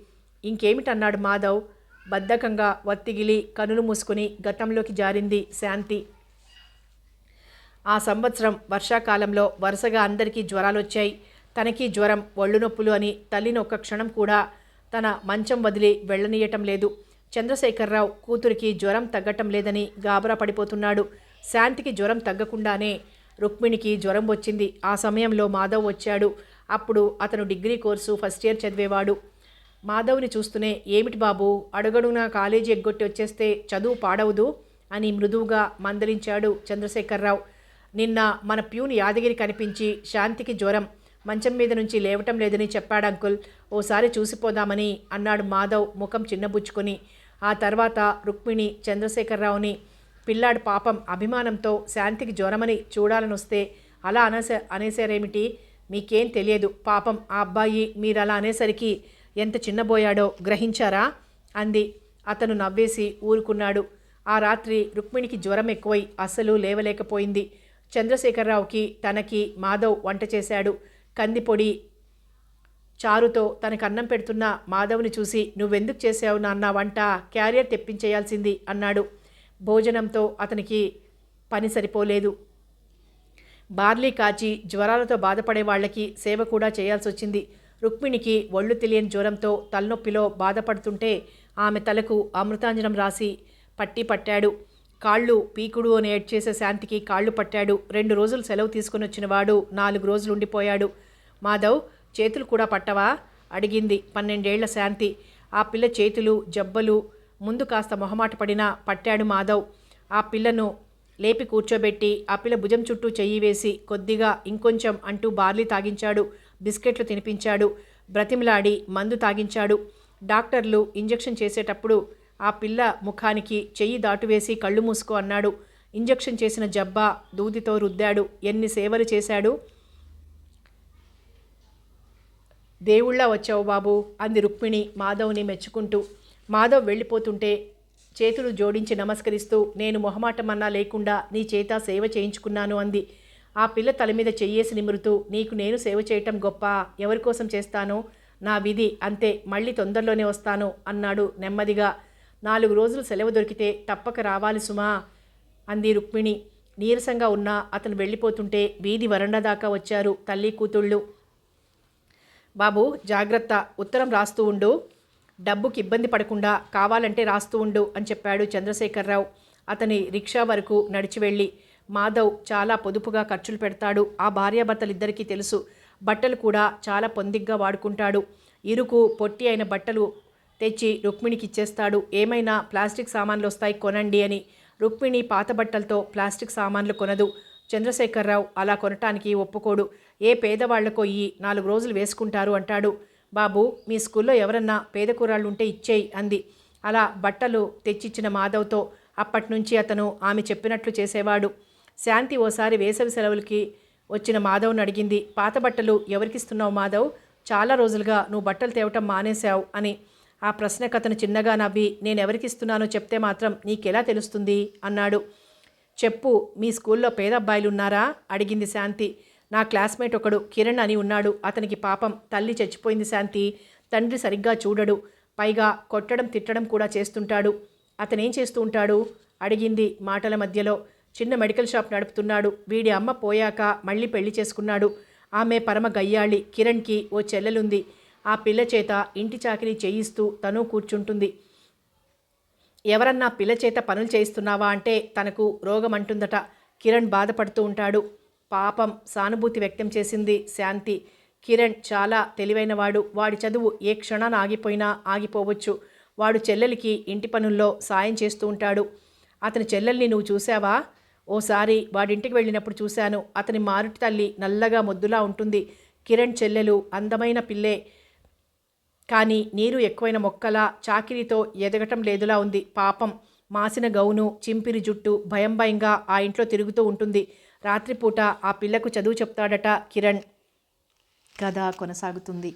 ఇంకేమిటన్నాడు మాధవ్. బద్ధకంగా వత్తిగిలి కనులు మూసుకుని గతంలోకి జారింది శాంతి. ఆ సంవత్సరం వర్షాకాలంలో వరుసగా అందరికీ జ్వరాలొచ్చాయి. తనకి జ్వరం, ఒళ్ళు నొప్పులు అని తల్లిని ఒక్క క్షణం కూడా తన మంచం వదిలి వెళ్ళనీయటం లేదు. చంద్రశేఖరరావు కూతురికి జ్వరం తగ్గటం లేదని గాబరా పడిపోతున్నాడు. శాంతికి జ్వరం తగ్గకుండానే రుక్మిణికి జ్వరం వచ్చింది. ఆ సమయంలో మాధవ్ వచ్చాడు. అప్పుడు అతను డిగ్రీ కోర్సు ఫస్ట్ ఇయర్ చదివేవాడు. మాధవ్ని చూస్తూనే, ఏమిటి బాబు, అడుగడుగునా కాలేజీ ఎగ్గొట్టి వచ్చేస్తే చదువు పాడవదు అని మృదువుగా మందలించాడు చంద్రశేఖరరావు. నిన్న మన ప్యూన్ యాదగిరి కనిపించి శాంతికి జ్వరం, మంచం మీద నుంచి లేవటం లేదని చెప్పాడు అంకుల్, ఓసారి చూసిపోదామని అన్నాడు మాధవ్ ముఖం చిన్నబుచ్చుకొని. ఆ తర్వాత రుక్మిణి చంద్రశేఖరరావుని, పిల్లాడు పాపం అభిమానంతో శాంతికి జ్వరమని చూడాలని వస్తే అలా అనేసారేమిటి, మీకేం తెలియదు పాపం ఆ అబ్బాయి, మీరు అలా అనేసరికి ఎంత చిన్నబోయాడో గ్రహించారా అంది. అతను నవ్వేసి ఊరుకున్నాడు. ఆ రాత్రి రుక్మిణికి జ్వరం ఎక్కువై అస్సలు లేవలేకపోయింది. చంద్రశేఖరరావుకి తనకి మాధవ్ వంట చేశాడు. కందిపొడి చారుతో తనకు అన్నం పెడుతున్న మాధవ్ని చూసి, నువ్వెందుకు చేసావు నాన్న వంట, క్యారియర్ తెప్పించేయాల్సింది అన్నాడు. భోజనంతో అతనికి పని సరిపోలేదు. బార్లీ కాచి జ్వరాలతో బాధపడే వాళ్ళకి సేవ కూడా చేయాల్సి వచ్చింది. రుక్మిణికి ఒళ్ళు తెలియని జ్వరంతో తలనొప్పిలో బాధపడుతుంటే ఆమె తలకు అమృతాంజనం రాసి పట్టి పట్టాడు. కాళ్ళు పీకుడు అని ఏడ్చేసే శాంతికి కాళ్ళు పట్టాడు. 2 రోజులు సెలవు తీసుకుని వచ్చిన వాడు 4 రోజులు ఉండిపోయాడు. మాధవ్, చేతులు కూడా పట్టవా అడిగింది 12 ఏళ్ల శాంతి. ఆ పిల్ల చేతులు జబ్బలు ముందు కాస్త మొహమాట పడినా పట్టాడు మాధవ్. ఆ పిల్లను లేపి కూర్చోబెట్టి ఆ పిల్ల భుజం చుట్టూ చెయ్యి వేసి కొద్దిగా ఇంకొంచెం అంటూ బార్లీ తాగించాడు. బిస్కెట్లు తినిపించాడు. బ్రతిమలాడి మందు తాగించాడు. డాక్టర్లు ఇంజెక్షన్ చేసేటప్పుడు ఆ పిల్ల ముఖానికి చెయ్యి దాటువేసి కళ్ళు మూసుకో అన్నాడు. ఇంజెక్షన్ చేసిన జబ్బా దూదితో రుద్దాడు. ఎన్ని సేవలు చేశాడు. దేవుళ్ళ వచ్చావు బాబు అంది రుక్మిణి మాధవ్ని మెచ్చుకుంటూ. మాధవ్ వెళ్ళిపోతుంటే చేతులు జోడించి నమస్కరిస్తూ, నేను మొహమాటమన్నా లేకుండా నీ చేత సేవ చేయించుకున్నాను అంది. ఆ పిల్ల తల మీద చెయ్యేసి నిమురుతూ, నీకు నేను సేవ చేయటం గొప్ప, ఎవరికోసం చేస్తాను, నా విధి అంతే, మళ్ళీ తొందరలోనే వస్తాను అన్నాడు నెమ్మదిగా. 4 రోజులు సెలవు దొరికితే తప్పక రావాలి సుమా అంది రుక్మిణి. నీరసంగా ఉన్న అతను వెళ్ళిపోతుంటే వీధి వరండా దాకా వచ్చారు తల్లి కూతుళ్ళు. బాబు జాగ్రత్త, ఉత్తరం రాస్తూ ఉండు, డబ్బుకి ఇబ్బంది పడకుండా కావాలంటే రాస్తూ ఉండు అని చెప్పాడు చంద్రశేఖరరావు. అతని రిక్షా వరకు నడిచి వెళ్ళి. మాధవ్ చాలా పొదుపుగా ఖర్చులు పెడతాడు. ఆ భార్యాభర్తలిద్దరికీ తెలుసు. బట్టలు కూడా చాలా పొందిగ్గా వాడుకుంటాడు. ఇరుకు పొట్టి అయిన బట్టలు తెచ్చి రుక్మిణికి ఇచ్చేస్తాడు. ఏమైనా ప్లాస్టిక్ సామాన్లు వస్తాయి కొనండి అని. రుక్మిణి పాత బట్టలతో ప్లాస్టిక్ సామాన్లు కొనదు. చంద్రశేఖరరావు అలా కొనటానికి ఒప్పుకోడు. ఏ పేదవాళ్లకో 4 రోజులు వేసుకుంటారు అంటాడు. బాబు, మీ స్కూల్లో ఎవరన్నా పేద కూరాళ్ళుంటే ఇచ్చేయి అంది. అలా బట్టలు తెచ్చిచ్చిన మాధవ్తో అప్పట్నుంచి అతను ఆమె చెప్పినట్లు చేసేవాడు. శాంతి ఓసారి వేసవి సెలవులకి వచ్చిన మాధవ్ని అడిగింది. పాత బట్టలు ఎవరికిస్తున్నావు మాధవ్? చాలా రోజులుగా నువ్వు బట్టలు తేవటం మానేశావు అని. ఆ ప్రశ్నకు అతను చిన్నగా నవ్వి, నేనెవరికిస్తున్నానో చెప్తే మాత్రం నీకెలా తెలుస్తుంది అన్నాడు. చెప్పు, మీ స్కూల్లో పేద అబ్బాయిలున్నారా అడిగింది శాంతి. నా క్లాస్మేట్ ఒకడు కిరణ్ అని ఉన్నాడు. అతనికి పాపం తల్లి చచ్చిపోయింది శాంతి. తండ్రి సరిగ్గా చూడడు, పైగా కొట్టడం తిట్టడం కూడా చేస్తుంటాడు. అతనేం చేస్తూ ఉంటాడు అడిగింది మాటల మధ్యలో. చిన్న మెడికల్ షాప్ నడుపుతున్నాడు. వీడి అమ్మ పోయాక మళ్ళీ పెళ్లి చేసుకున్నాడు. ఆమె పరమ గయ్యాళి. కిరణ్కి ఓ చెల్లెలుంది. ఆ పిల్ల చేత ఇంటి చాకిరీ చేయిస్తూ తను కూర్చుంటుంది. ఎవరన్నా పిల్ల చేత పనులు చేయిస్తున్నావా అంటే తనకు రోగం అంటుందట. కిరణ్ బాధపడుతూ ఉంటాడు. పాపం సానుభూతి వ్యక్తం చేసింది శాంతి. కిరణ్ చాలా తెలివైనవాడు. వాడి చదువు ఏ క్షణాన ఆగిపోయినా ఆగిపోవచ్చు. వాడు చెల్లెలికి ఇంటి పనుల్లో సాయం చేస్తూ ఉంటాడు. అతని చెల్లెల్ని నువ్వు చూసావా? ఓసారి వాడింటికి వెళ్ళినప్పుడు చూశాను. అతని మారుటి తల్లి నల్లగా మొద్దులా ఉంటుంది. కిరణ్ చెల్లెలు అందమైన పిల్లే, కానీ నీరు ఎక్కువైన మొక్కలా చాకిరీతో ఎదగటం లేదులా ఉంది. పాపం మాసిన గౌను, చింపిరి జుట్టు భయం భయంగా ఆ ఇంట్లో తిరుగుతూ ఉంటుంది. రాత్రిపూట ఆ పిల్లకు చదువు చెప్తాడట కిరణ్. కథ కొనసాగుతుంది.